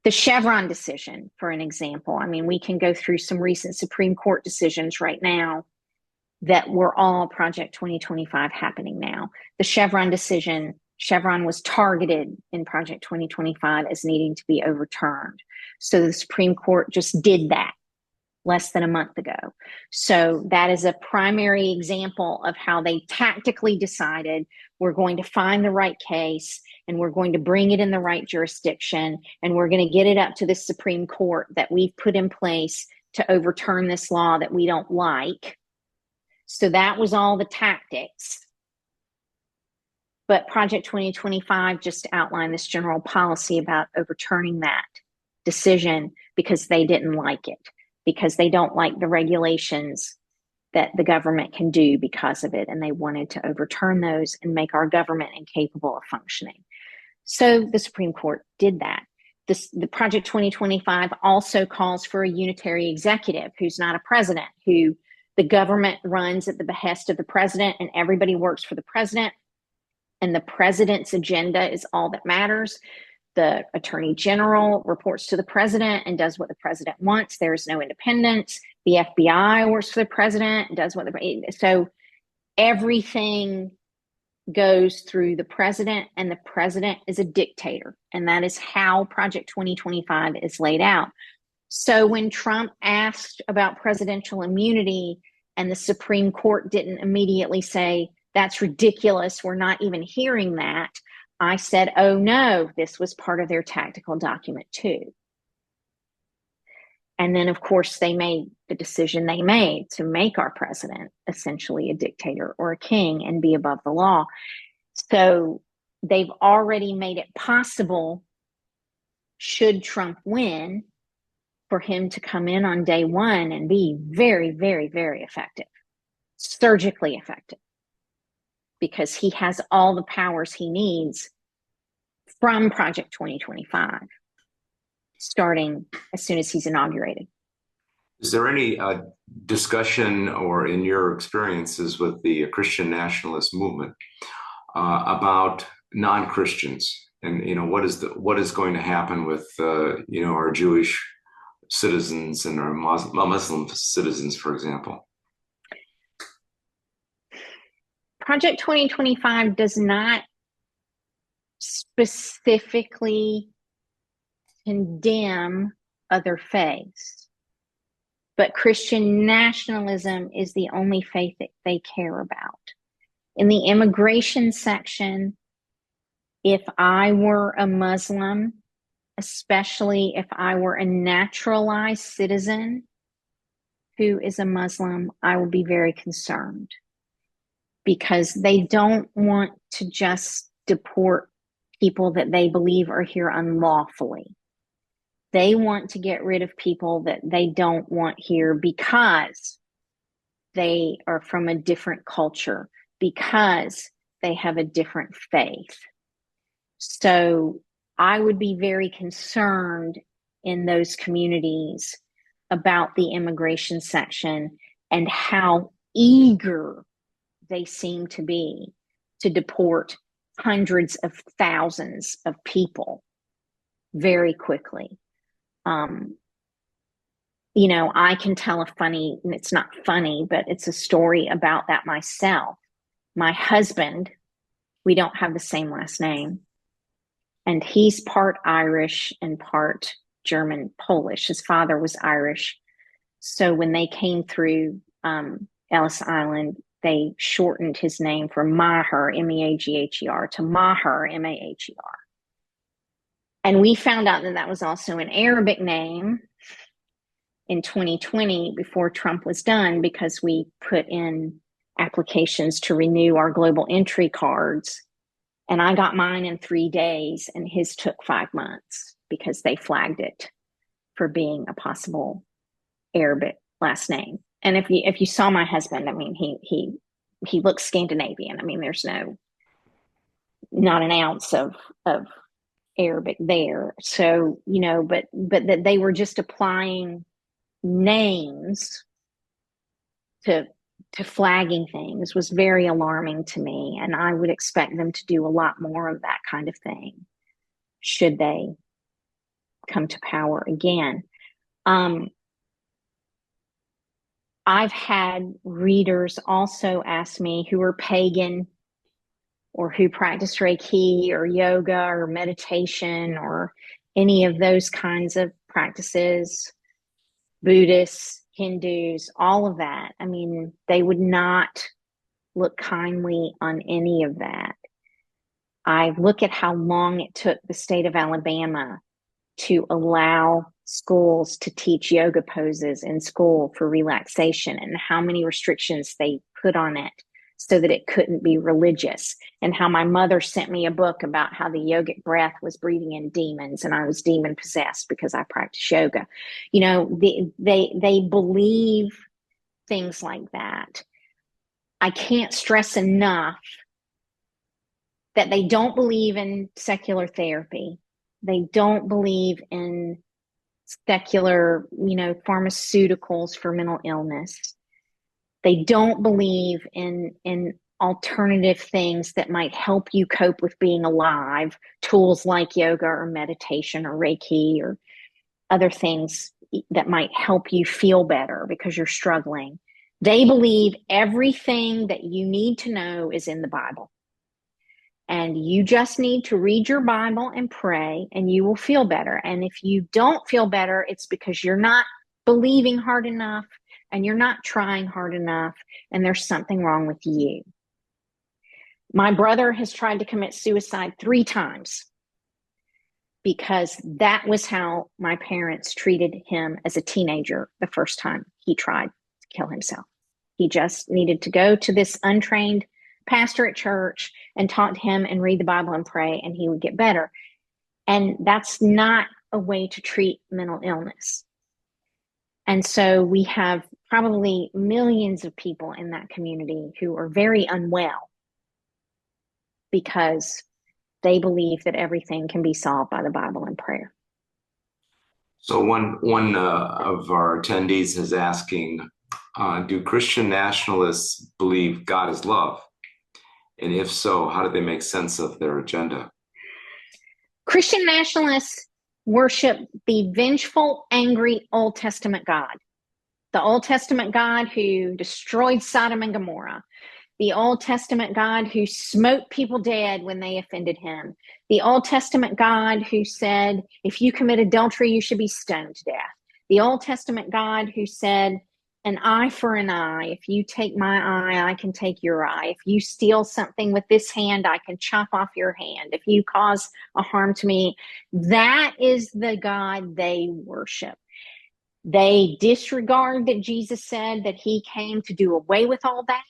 The Chevron decision, for an example, we can go through some recent Supreme Court decisions right now that were all Project 2025 happening now. The Chevron decision, Chevron was targeted in Project 2025 as needing to be overturned. So the Supreme Court just did that less than a month ago. So that is a primary example of how they tactically decided we're going to find the right case and we're going to bring it in the right jurisdiction and we're going to get it up to the Supreme Court that we've put in place to overturn this law that we don't like. So that was all the tactics. But Project 2025 just outlined this general policy about overturning that decision because they didn't like it, because they don't like the regulations that the government can do because of it. And they wanted to overturn those and make our government incapable of functioning. So the Supreme Court did that. The Project 2025 also calls for a unitary executive who's not a president, who the government runs at the behest of the president and everybody works for the president. And the president's agenda is all that matters. The attorney general reports to the president and does what the president wants. There is no independence. The FBI works for the president and does so everything goes through the president, and the president is a dictator. And that is how Project 2025 is laid out. So when Trump asked about presidential immunity and the Supreme Court didn't immediately say, that's ridiculous, we're not even hearing that, I said, oh no, this was part of their tactical document too. And then, of course, they made the decision they made to make our president essentially a dictator or a king and be above the law. So they've already made it possible, should Trump win, for him to come in on day one and be very, very, very effective, surgically effective, because he has all the powers he needs from Project 2025, starting as soon as he's inaugurated. Is there any discussion or in your experiences with the Christian nationalist movement about non-Christians, and what is going to happen with our Jewish citizens and our Muslim citizens, for example? Project 2025 does not specifically condemn other faiths, but Christian nationalism is the only faith that they care about. In the immigration section, if I were a Muslim, especially if I were a naturalized citizen who is a Muslim, I would be very concerned, because they don't want to just deport people that they believe are here unlawfully. They want to get rid of people that they don't want here because they are from a different culture, because they have a different faith. So I would be very concerned in those communities about the immigration section and how eager they seem to be to deport hundreds of thousands of people very quickly. I can tell a funny, and it's not funny, but it's a story about that myself. My husband, we don't have the same last name, and he's part Irish and part German Polish. His father was Irish. So when they came through Ellis Island, they shortened his name from Maher, M-E-A-G-H-E-R, to Maher, M-A-H-E-R. And we found out that that was also an Arabic name in 2020 before Trump was done, because we put in applications to renew our global entry cards. And I got mine in 3 days, and his took 5 months because they flagged it for being a possible Arabic last name. And if you saw my husband, I mean, he looks Scandinavian. I mean, there's not an ounce of Arabic there. So, but that they were just applying names to flagging things was very alarming to me. And I would expect them to do a lot more of that kind of thing should they come to power again. I've had readers also ask me who are pagan or who practice Reiki or yoga or meditation or any of those kinds of practices, Buddhists, Hindus, all of that. I mean, they would not look kindly on any of that. I look at how long it took the state of Alabama to allow schools to teach yoga poses in school for relaxation, and how many restrictions they put on it so that it couldn't be religious, and how my mother sent me a book about how the yogic breath was breathing in demons, and I was demon possessed because I practice yoga. They believe things like that. I can't stress enough that they don't believe in secular therapy. They don't believe in secular, pharmaceuticals for mental illness. They don't believe in alternative things that might help you cope with being alive, tools like yoga or meditation or Reiki or other things that might help you feel better because you're struggling. They believe everything that you need to know is in the Bible. And you just need to read your Bible and pray, and you will feel better. And if you don't feel better, it's because you're not believing hard enough and you're not trying hard enough, and there's something wrong with you. My brother has tried to commit suicide 3 times because that was how my parents treated him as a teenager the first time he tried to kill himself. He just needed to go to this untrained pastor at church and talk to him and read the Bible and pray, and he would get better. And that's not a way to treat mental illness. And so we have probably millions of people in that community who are very unwell because they believe that everything can be solved by the Bible and prayer. So one of our attendees is asking, do Christian nationalists believe God is love? And if so, how do they make sense of their agenda? Christian nationalists worship the vengeful, angry Old Testament God. The Old Testament God who destroyed Sodom and Gomorrah. The Old Testament God who smote people dead when they offended him. The Old Testament God who said, if you commit adultery, you should be stoned to death. The Old Testament God who said, an eye for an eye. If you take my eye, I can take your eye. If you steal something with this hand, I can chop off your hand. If you cause a harm to me, that is the God they worship. They disregard that Jesus said that he came to do away with all that.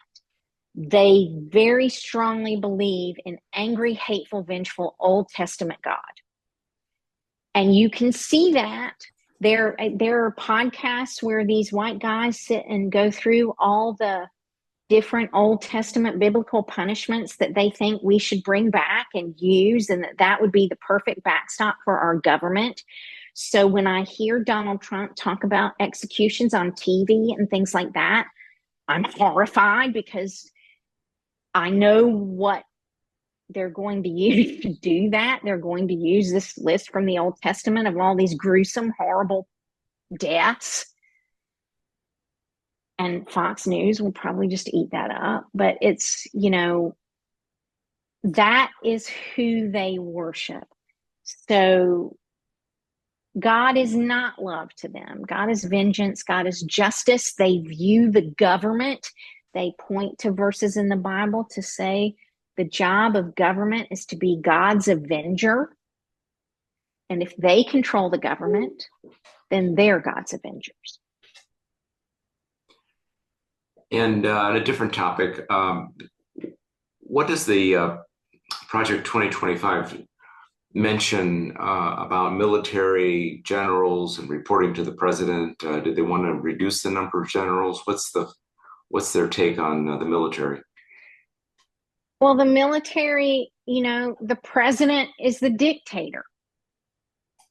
They very strongly believe in angry, hateful, vengeful Old Testament God. And you can see that. There are podcasts where these white guys sit and go through all the different Old Testament biblical punishments that they think we should bring back and use, and that would be the perfect backstop for our government. So when I hear Donald Trump talk about executions on TV and things like that, I'm horrified because I know what they're going to use to do that. They're going to use this list from the Old Testament of all these gruesome, horrible deaths. And Fox News will probably just eat that up. But it's, that is who they worship. So God is not love to them. God is vengeance. God is justice. They view the government. They point to verses in the Bible to say the job of government is to be God's avenger. And if they control the government, then they're God's avengers. And on a different topic, what does the Project 2025 mention about military generals and reporting to the president? Do they want to reduce the number of generals? What's their take on the military? Well, the military, the president is the dictator.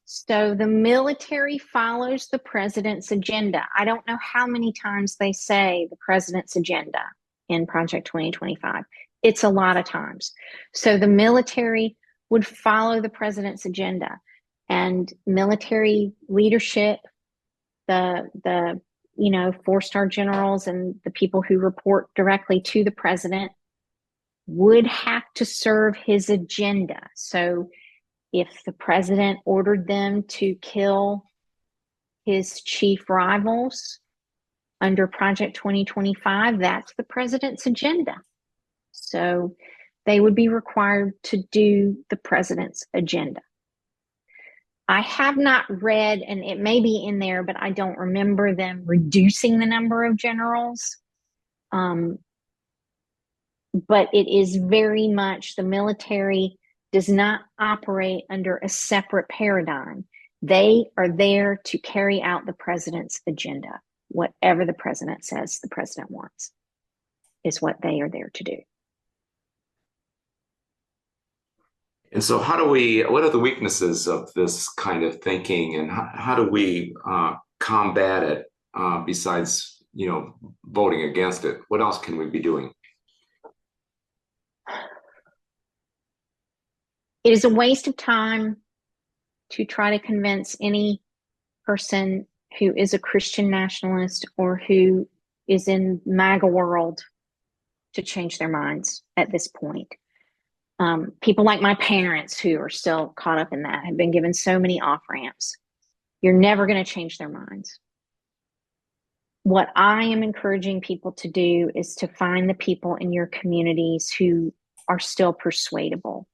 So the military follows the president's agenda. I don't know how many times they say the president's agenda in Project 2025. It's a lot of times. So the military would follow the president's agenda, and military leadership, the 4-star generals and the people who report directly to the president would have to serve his agenda. So if the president ordered them to kill his chief rivals under Project 2025, that's the president's agenda. So they would be required to do the president's agenda. I have not read, and it may be in there, but I don't remember them reducing the number of generals. But it is very much, the military does not operate under a separate paradigm. They are there to carry out the president's agenda. Whatever the president says the president wants is what they are there to do. And so what are the weaknesses of this kind of thinking, and how do we combat it besides, voting against it? What else can we be doing? It is a waste of time to try to convince any person who is a Christian nationalist or who is in MAGA world to change their minds at this point. People like my parents who are still caught up in that have been given so many off-ramps. You're never going to change their minds. What I am encouraging people to do is to find the people in your communities who are still persuadable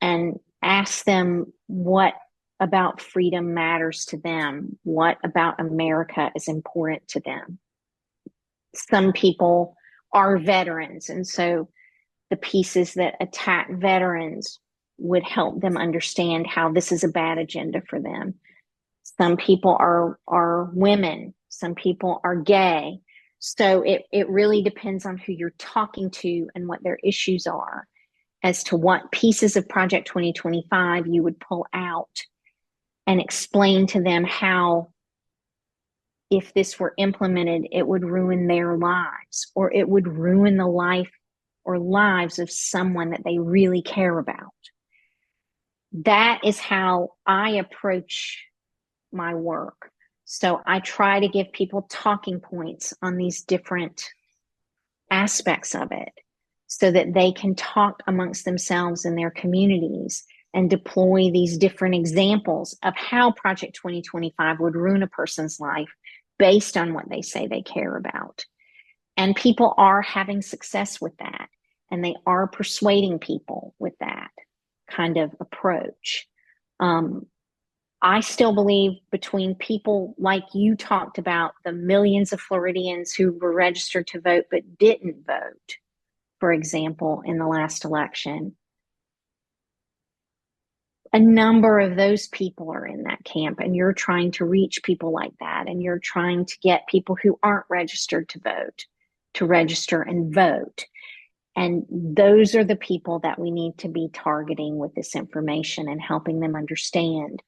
and ask them what about freedom matters to them, what about America is important to them. Some people are veterans, and so the pieces that attack veterans would help them understand how this is a bad agenda for them. Some people are women. Some people are gay. So it really depends on who you're talking to and what their issues are as to what pieces of Project 2025 you would pull out and explain to them how, if this were implemented, it would ruin their lives, or it would ruin the life or lives of someone that they really care about. That is how I approach my work. So I try to give people talking points on these different aspects of it so that they can talk amongst themselves in their communities and deploy these different examples of how Project 2025 would ruin a person's life based on what they say they care about. And people are having success with that, and they are persuading people with that kind of approach. I still believe between people like you talked about, the millions of Floridians who were registered to vote but didn't vote, for example, in the last election, a number of those people are in that camp, and you're trying to reach people like that, and you're trying to get people who aren't registered to vote to register and vote. And those are the people that we need to be targeting with this information and helping them understand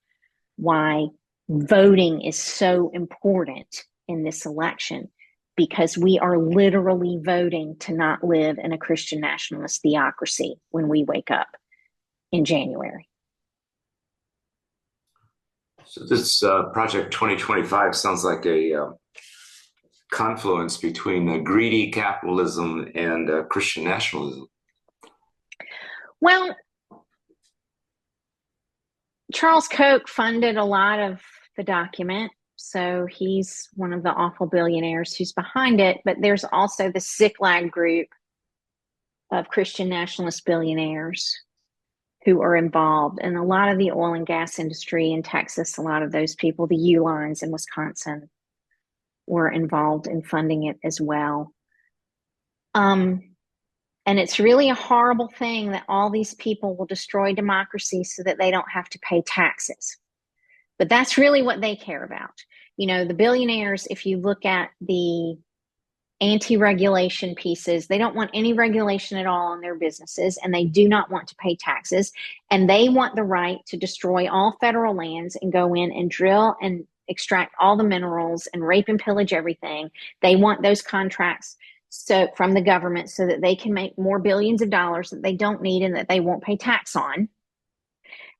why voting is so important in this election, because we are literally voting to not live in a Christian nationalist theocracy when we wake up in January. So this Project 2025 sounds like a confluence between greedy capitalism and Christian nationalism. Well, Charles Koch funded a lot of the document, so he's one of the awful billionaires who's behind it, but there's also the Ziklag group of Christian nationalist billionaires who are involved, and a lot of the oil and gas industry in Texas, a lot of those people, the U-Lines in Wisconsin, were involved in funding it as well. And it's really a horrible thing that all these people will destroy democracy so that they don't have to pay taxes. But that's really what they care about. You know, the billionaires, if you look at the anti-regulation pieces, they don't want any regulation at all on their businesses, and they do not want to pay taxes. And they want the right to destroy all federal lands and go in and drill and extract all the minerals and rape and pillage everything. They want those contracts from the government so that they can make more billions of dollars that they don't need and that they won't pay tax on.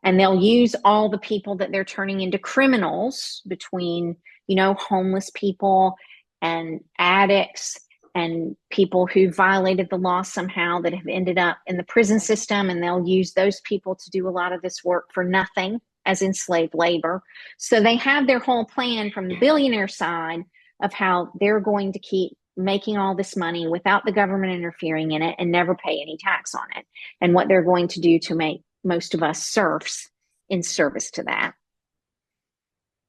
And they'll use all the people that they're turning into criminals, between, you know, homeless people and addicts and people who violated the law somehow that have ended up in the prison system. And they'll use those people to do a lot of this work for nothing, as enslaved labor. So they have their whole plan from the billionaire side of how they're going to keep making all this money without the government interfering in it and never pay any tax on it, and what they're going to do to make most of us serfs in service to that.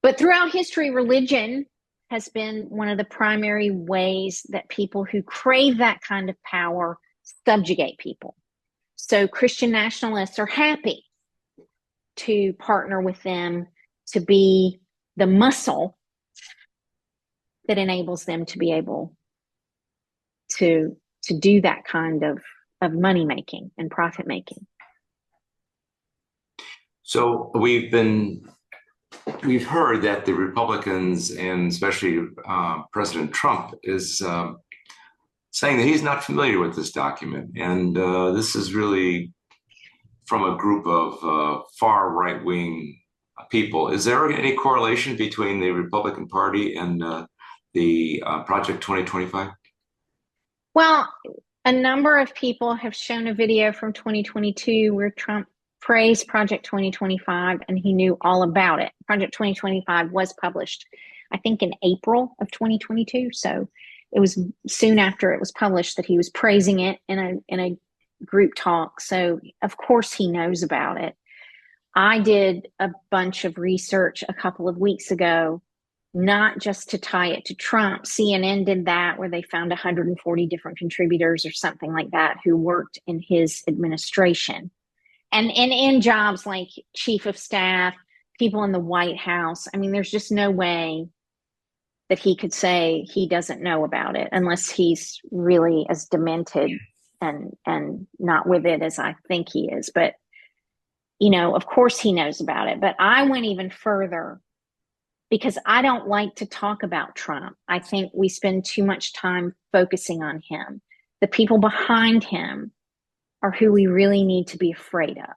But throughout history, religion has been one of the primary ways that people who crave that kind of power subjugate people. So Christian nationalists are happy to partner with them to be the muscle that enables them to be able to do that kind of money making and profit making. So we've heard that the Republicans, and especially President Trump, is saying that he's not familiar with this document, and this is really from a group of far right-wing people. Is there any correlation between the Republican Party and the Project 2025? Well, a number of people have shown a video from 2022 where Trump praised Project 2025, and he knew all about it. Project 2025 was published, I think, in April of 2022. So it was soon after it was published that he was praising it in a group talk. So of course he knows about it. I did a bunch of research a couple of weeks ago, not just to tie it to Trump. CNN did that, where they found 140 different contributors or something like that who worked in his administration and in jobs like chief of staff, people in the White House. I mean, there's just no way that he could say he doesn't know about it unless he's really as demented and not with it as I think he is. But, you know, of course he knows about it. But I went even further because I don't like to talk about Trump. I think we spend too much time focusing on him. The people behind him are who we really need to be afraid of,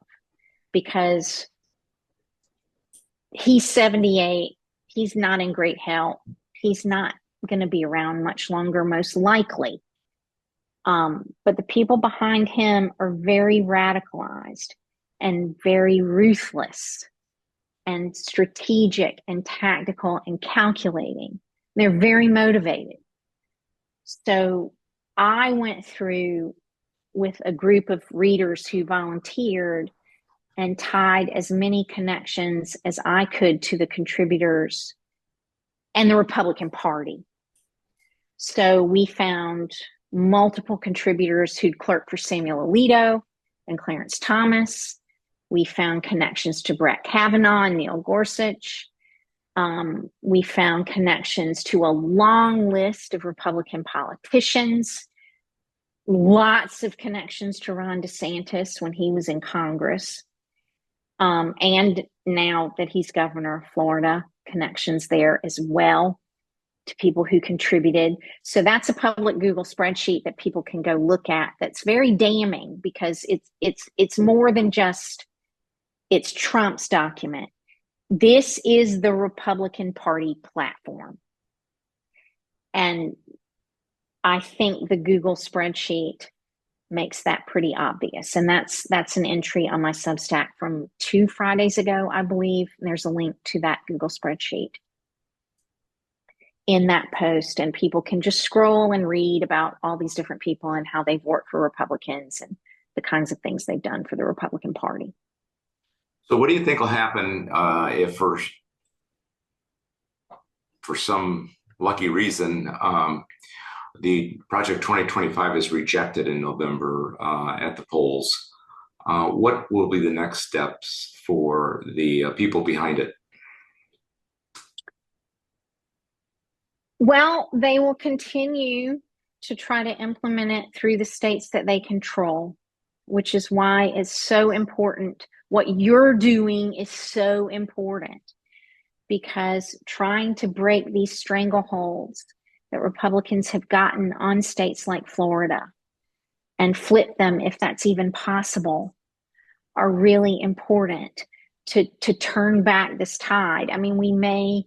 because he's 78. He's not in great health. He's not going to be around much longer, most likely. But the people behind him are very radicalized and very ruthless and strategic and tactical and calculating. They're very motivated. So I went through with a group of readers who volunteered and tied as many connections as I could to the contributors and the Republican Party. So we found multiple contributors who'd clerked for Samuel Alito and Clarence Thomas. We found connections to Brett Kavanaugh and Neil Gorsuch. We found connections to a long list of Republican politicians, lots of connections to Ron DeSantis when he was in Congress. And now that he's governor of Florida, connections there as well to people who contributed. So that's a public Google spreadsheet that people can go look at. That's very damning because it's more than just it's Trump's document. This is the Republican Party platform. And I think the Google spreadsheet makes that pretty obvious. And that's an entry on my Substack from 2 Fridays ago, I believe. And there's a link to that Google spreadsheet in that post, and people can just scroll and read about all these different people and how they've worked for Republicans and the kinds of things they've done for the Republican Party. So what do you think will happen if for some lucky reason the Project 2025 is rejected in November at the polls? What will be the next steps for the people behind it? Well, they will continue to try to implement it through the states that they control, which is why it's so important. What you're doing is so important, because trying to break these strangleholds that Republicans have gotten on states like Florida and flip them, if that's even possible, are really important to turn back this tide. I mean, we may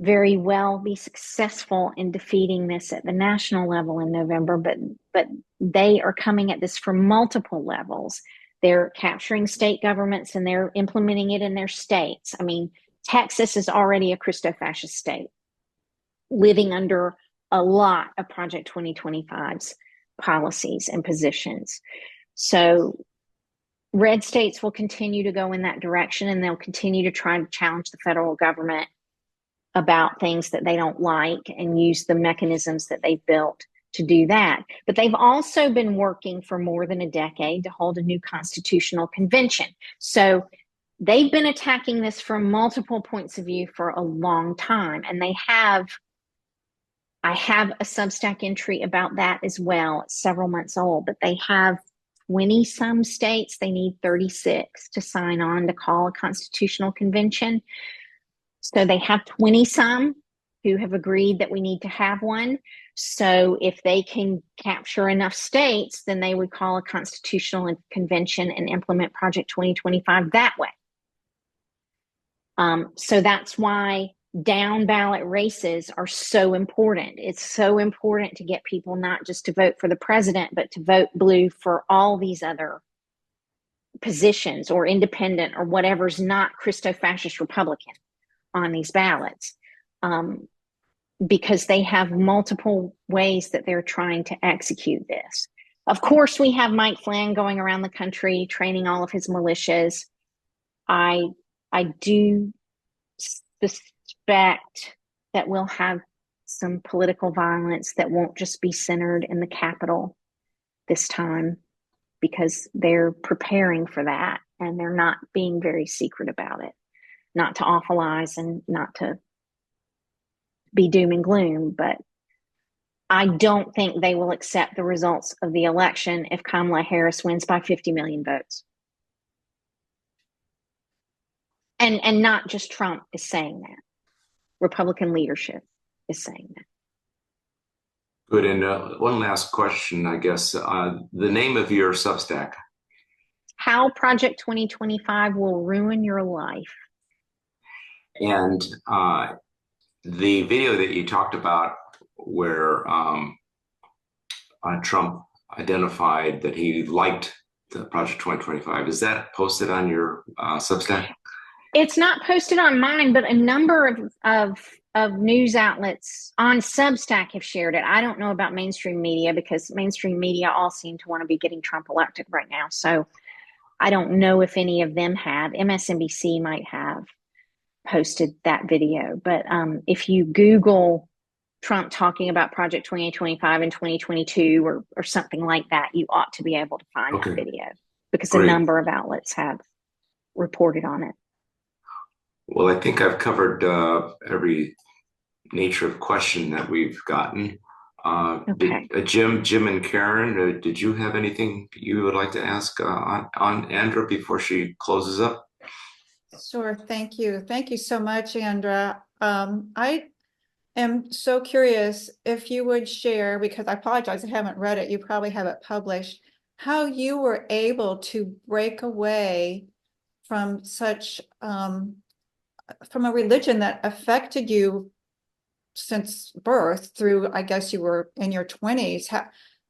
very well be successful in defeating this at the national level in November, but they are coming at this from multiple levels. They're capturing state governments and they're implementing it in their states. I mean, Texas is already a Christo-fascist state, living under a lot of Project 2025's policies and positions. So red states will continue to go in that direction, and they'll continue to try to challenge the federal government about things that they don't like and use the mechanisms that they've built to do that. But they've also been working for more than a decade to hold a new constitutional convention. So they've been attacking this from multiple points of view for a long time. And I have a Substack entry about that as well. It's several months old, but they have 20 some states. They need 36 to sign on to call a constitutional convention. So they have 20 some who have agreed that we need to have one. So if they can capture enough states, then they would call a constitutional convention and implement Project 2025 that way. So that's why down ballot races are so important. It's so important to get people not just to vote for the president, but to vote blue for all these other positions or independent or whatever's not Christo-fascist Republican on these ballots, because they have multiple ways that they're trying to execute this. Of course, we have Mike Flynn going around the country training all of his militias. I do suspect that we'll have some political violence that won't just be centered in the Capitol this time, because they're preparing for that and they're not being very secret about it. not to awfulize and not to be doom and gloom, but I don't think they will accept the results of the election if Kamala Harris wins by 50 million votes. And not just Trump is saying that. Republican leadership is saying that. Good. And one last question, I guess. The name of your Substack. How Project 2025 will ruin your life. And the video that you talked about where Trump identified that he liked the Project 2025, is that posted on your Substack? It's not posted on mine, but a number of news outlets on Substack have shared it. I don't know about mainstream media because mainstream media all seem to want to be getting Trump elected right now. So I don't know if any of them have. MSNBC might have posted that video. But if you Google Trump talking about Project 2025 in 2022 or something like that, you ought to be able to find that video because a number of outlets have reported on it. Well, I think I've covered every nature of question that we've gotten. Okay. Jim and Karen, did you have anything you would like to ask on Andra before she closes up? Sure. Thank you. Thank you so much, Andra. I am so curious if you would share, because I apologize, I haven't read it. You probably have it published, how you were able to break away from such, from a religion that affected you since birth through, I guess you were in your 20s.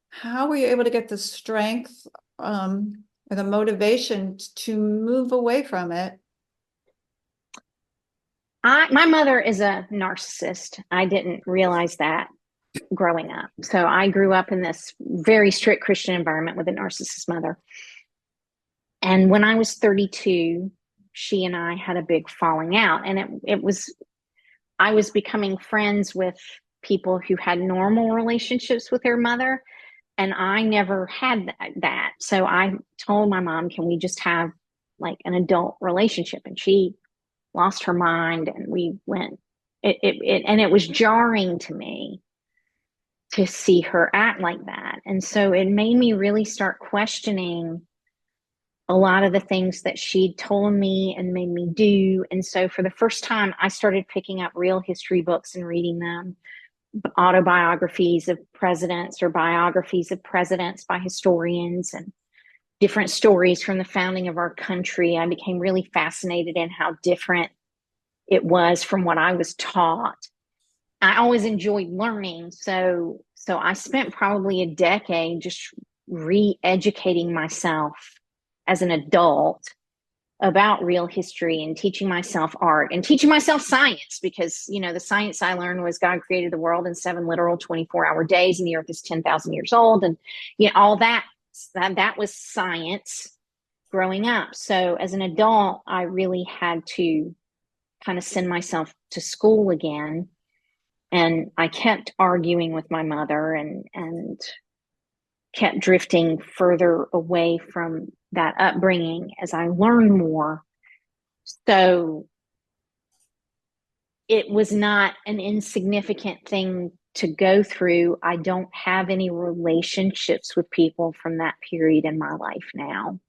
How were you able to get the strength, or the motivation to move away from it? My mother is a narcissist. I didn't realize that growing up. So I grew up in this very strict Christian environment with a narcissist mother. And when I was 32, she and I had a big falling out. And I was becoming friends with people who had normal relationships with their mother. And I never had that. So I told my mom, can we just have like an adult relationship? And she lost her mind, and we went. And it was jarring to me to see her act like that. And so it made me really start questioning a lot of the things that she'd told me and made me do. And so for the first time, I started picking up real history books and reading them, autobiographies of presidents or biographies of presidents by historians and different stories from the founding of our country. I became really fascinated in how different it was from what I was taught. I always enjoyed learning. So I spent probably a decade just re-educating myself as an adult about real history and teaching myself art and teaching myself science, because, you know, the science I learned was God created the world in 7 literal 24-hour days and the earth is 10,000 years old. And, you know, all that was science growing up. So as an adult, I really had to kind of send myself to school again. And I kept arguing with my mother and kept drifting further away from that upbringing as I learned more. So it was not an insignificant thing to go through. I don't have any relationships with people from that period in my life now.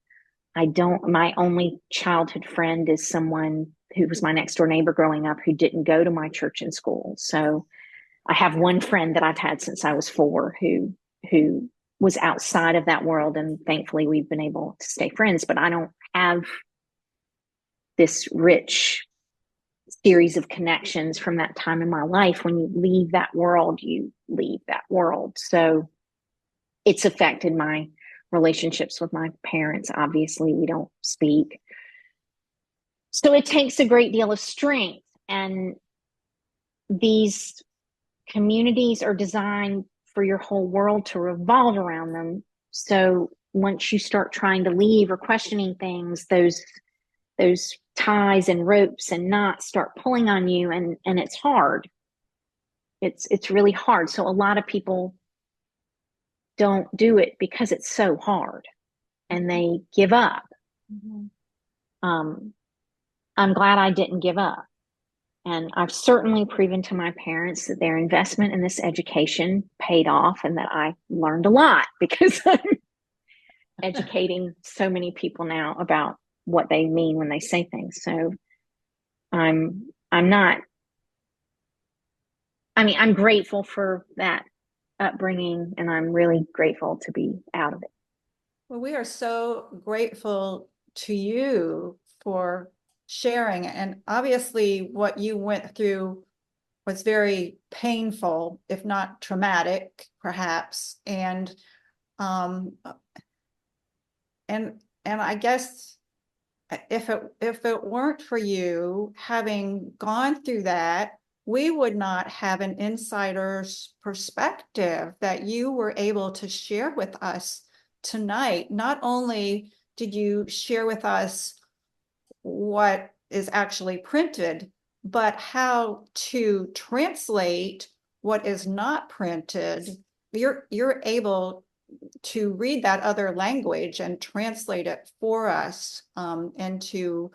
My only childhood friend is someone who was my next door neighbor growing up who didn't go to my church and school. So I have one friend that I've had since I was 4 who was outside of that world, and thankfully we've been able to stay friends, but I don't have this rich series of connections from that time in my life. When you leave that world, you leave that world. So it's affected my relationships with my parents. Obviously, we don't speak. So it takes a great deal of strength, and these communities are designed for your whole world to revolve around them. So once you start trying to leave or questioning things, those ties and ropes and knots start pulling on you, and it's hard. It's really hard. So a lot of people don't do it because it's so hard and they give up. Mm-hmm. I'm glad I didn't give up. And I've certainly proven to my parents that their investment in this education paid off and that I learned a lot because I'm educating so many people now about what they mean when they say things. So I'm not, I mean, I'm grateful for that upbringing and I'm really grateful to be out of it. Well, we are so grateful to you for sharing. And obviously, what you went through was very painful, if not traumatic, perhaps. Um, and I guess if it weren't for you having gone through that, we would not have an insider's perspective that you were able to share with us tonight. Not only did you share with us what is actually printed, but how to translate what is not printed. You're able to read that other language and translate it for us into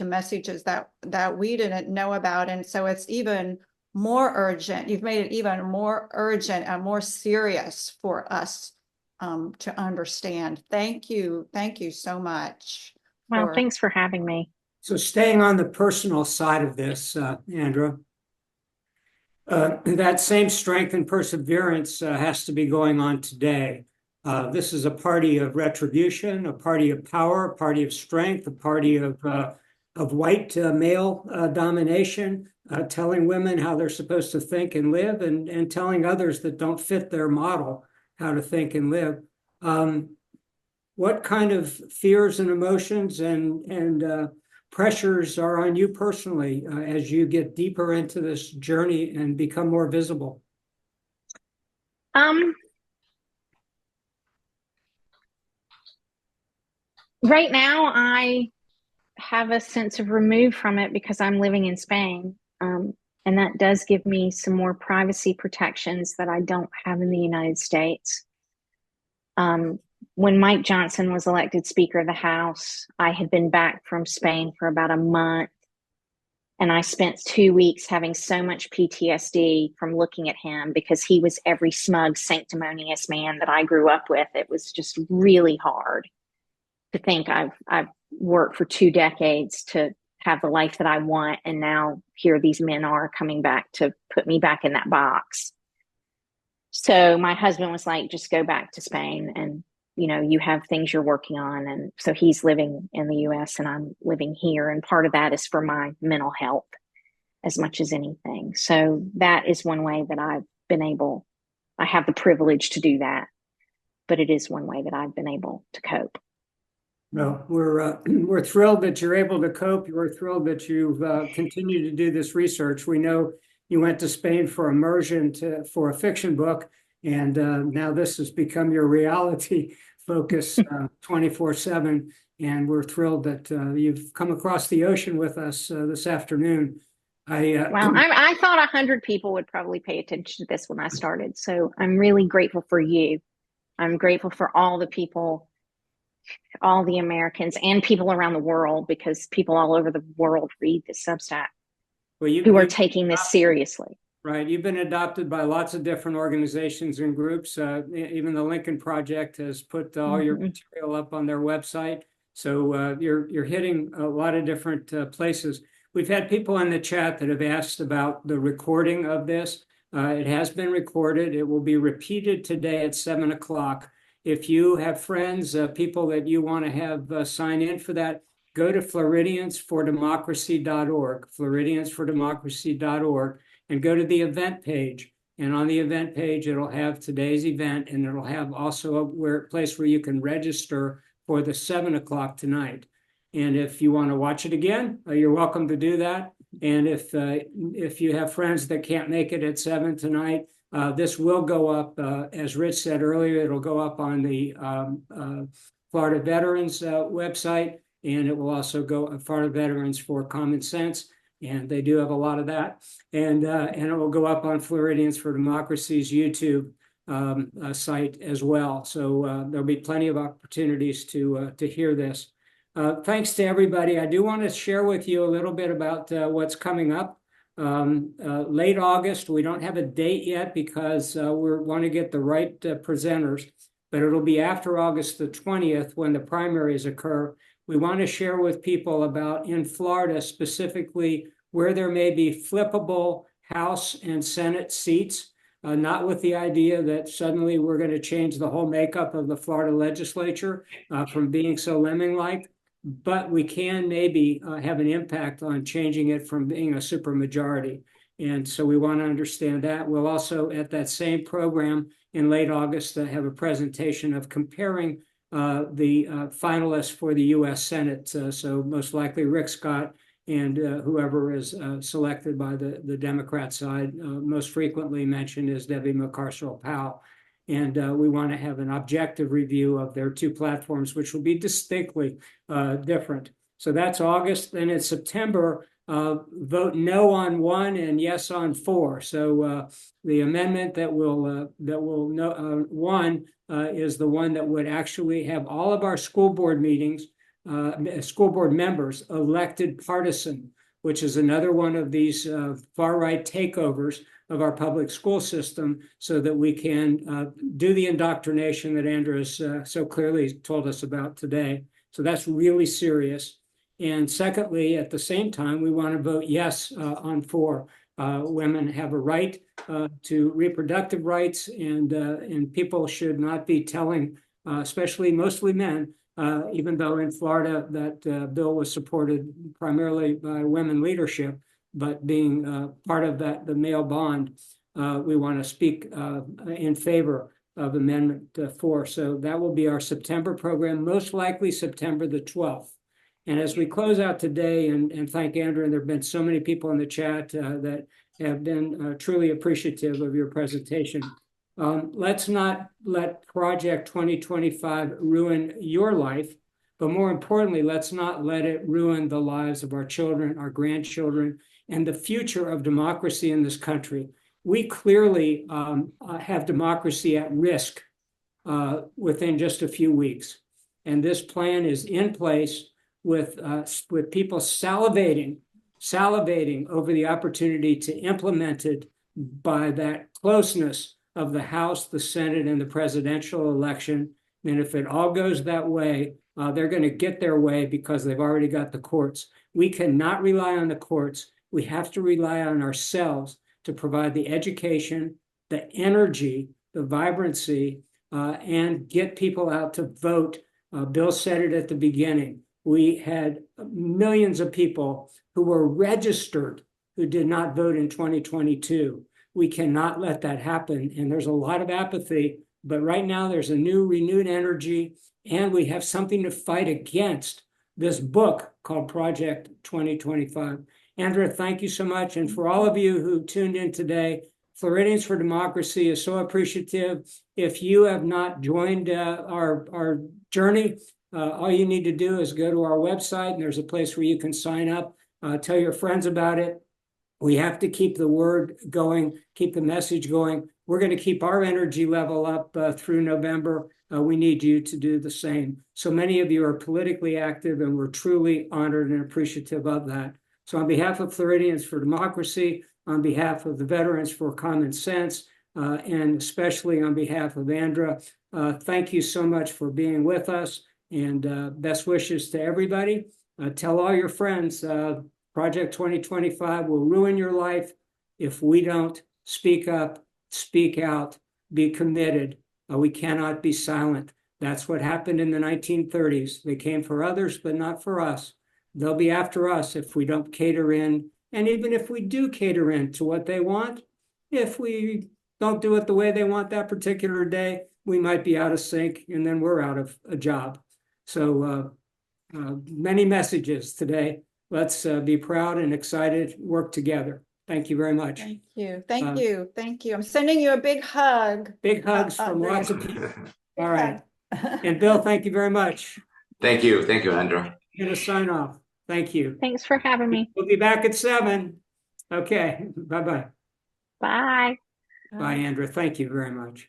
messages that we didn't know about. And so it's even more urgent. You've made it even more urgent and more serious for us to understand. Thank you. Thank you so much. Well, thanks for having me. So staying on the personal side of this, Andra, that same strength and perseverance has to be going on today. This is a party of retribution, a party of power, a party of strength, a party of white male domination, telling women how they're supposed to think and live, and telling others that don't fit their model how to think and live. What kind of fears and emotions and pressures are on you personally as you get deeper into this journey and become more visible? Right now, I have a sense of remove from it because I'm living in Spain. And that does give me some more privacy protections that I don't have in the United States. When Mike Johnson was elected Speaker of the House, I had been back from Spain for about a month. And I spent 2 weeks having so much PTSD from looking at him because he was every smug, sanctimonious man that I grew up with. It was just really hard to think I've worked for 2 decades to have the life that I want. And now here these men are coming back to put me back in that box. So my husband was like, just go back to Spain and, you know, you have things you're working on. And so he's living in the US and I'm living here. And part of that is for my mental health as much as anything. So that is one way that I've been able, I have the privilege to do that, but it is one way that I've been able to cope. No, we're thrilled that you're able to cope. We're thrilled that you've continued to do this research. We know you went to Spain for immersion for a fiction book, and now this has become your reality focus 24/7. And we're thrilled that you've come across the ocean with us this afternoon. I thought 100 people would probably pay attention to this when I started. So I'm really grateful for you. I'm grateful for all the people, all the Americans and people around the world, because people all over the world read this Substack who are taking this seriously. Right. You've been adopted by lots of different organizations and groups. Even the Lincoln Project has put all your material up on their website. So you're hitting a lot of different places. We've had people in the chat that have asked about the recording of this. It has been recorded. It will be repeated today at 7 o'clock. If you have friends, people that you want to have sign in for that, go to floridiansfordemocracy.org, floridiansfordemocracy.org, and go to the event page. And on the event page, it'll have today's event, and it'll have also a place where you can register for the 7 o'clock tonight. And if you want to watch it again, you're welcome to do that. And if you have friends that can't make it at 7 tonight, this will go up, as Rich said earlier, it'll go up on the Florida Veterans website, and it will also go Florida Veterans for Common Sense, and they do have a lot of that. And it will go up on Floridians for Democracy's YouTube site as well. So there'll be plenty of opportunities to hear this. Thanks to everybody. I do want to share with you a little bit about what's coming up. Late August, we don't have a date yet because we want to get the right presenters, but it'll be after August the 20th when the primaries occur. We want to share with people about in Florida specifically where there may be flippable House and Senate seats, not with the idea that suddenly we're going to change the whole makeup of the Florida legislature from being so lemming-like, but we can maybe have an impact on changing it from being a supermajority. And so we want to understand that. We'll also, at that same program in late August, have a presentation of comparing the finalists for the U.S. Senate. So most likely Rick Scott and whoever is selected by the Democrat side. Most frequently mentioned is Debbie McCarcel-Powell. And we want to have an objective review of their two platforms, which will be distinctly different. So that's August. Then in September, vote no on 1 and yes on 4. So the amendment that will no, 1 is the one that would actually have all of our school board meetings, school board members elected partisan, which is another one of these far-right takeovers of our public school system, so that we can do the indoctrination that Andra has so clearly told us about today. So that's really serious. And secondly, at the same time, we want to vote yes on 4. Women have a right to reproductive rights, and people should not be telling, especially mostly men, even though in Florida that bill was supported primarily by women leadership, but being part of that, the male bond, we want to speak in favor of Amendment 4. So that will be our September program, most likely September the 12th. And as we close out today, and thank Andrew, and there have been so many people in the chat that have been truly appreciative of your presentation. Let's not let Project 2025 ruin your life, but more importantly, let's not let it ruin the lives of our children, our grandchildren, and the future of democracy in this country. We clearly have democracy at risk within just a few weeks. And this plan is in place with people salivating over the opportunity to implement it by that closeness of the House, the Senate, and the presidential election. And if it all goes that way, they're going to get their way because they've already got the courts. We cannot rely on the courts. We have to rely on ourselves to provide the education, the energy, the vibrancy, and get people out to vote. Bill said it at the beginning. We had millions of people who were registered who did not vote in 2022. We cannot let that happen. And there's a lot of apathy, but right now there's a new renewed energy, and we have something to fight against. This book called Project 2025. Andra, thank you so much. And for all of you who tuned in today, Floridians for Democracy is so appreciative. If you have not joined our journey, all you need to do is go to our website, and there's a place where you can sign up, tell your friends about it. We have to keep the word going, keep the message going. We're going to keep our energy level up through November. We need you to do the same. So many of you are politically active, and we're truly honored and appreciative of that. So on behalf of Floridians for Democracy, on behalf of the Veterans for Common Sense, and especially on behalf of Andra, thank you so much for being with us, and best wishes to everybody. Tell all your friends, Project 2025 will ruin your life if we don't speak up, speak out, be committed. We cannot be silent. That's what happened in the 1930s. They came for others, but not for us. They'll be after us if we don't cater in. And even if we do cater in to what they want, if we don't do it the way they want that particular day, we might be out of sync, and then we're out of a job. So many messages today. Let's be proud and excited, work together. Thank you very much. Thank you. Thank you. Thank you. I'm sending you a big hug. Big hugs from lots of people. All right. And Bill, thank you very much. Thank you. Thank you, Andra. I'm going to sign off. Thank you. Thanks for having me. We'll be back at 7. Okay. Bye-bye. Bye. Bye, Andra. Thank you very much.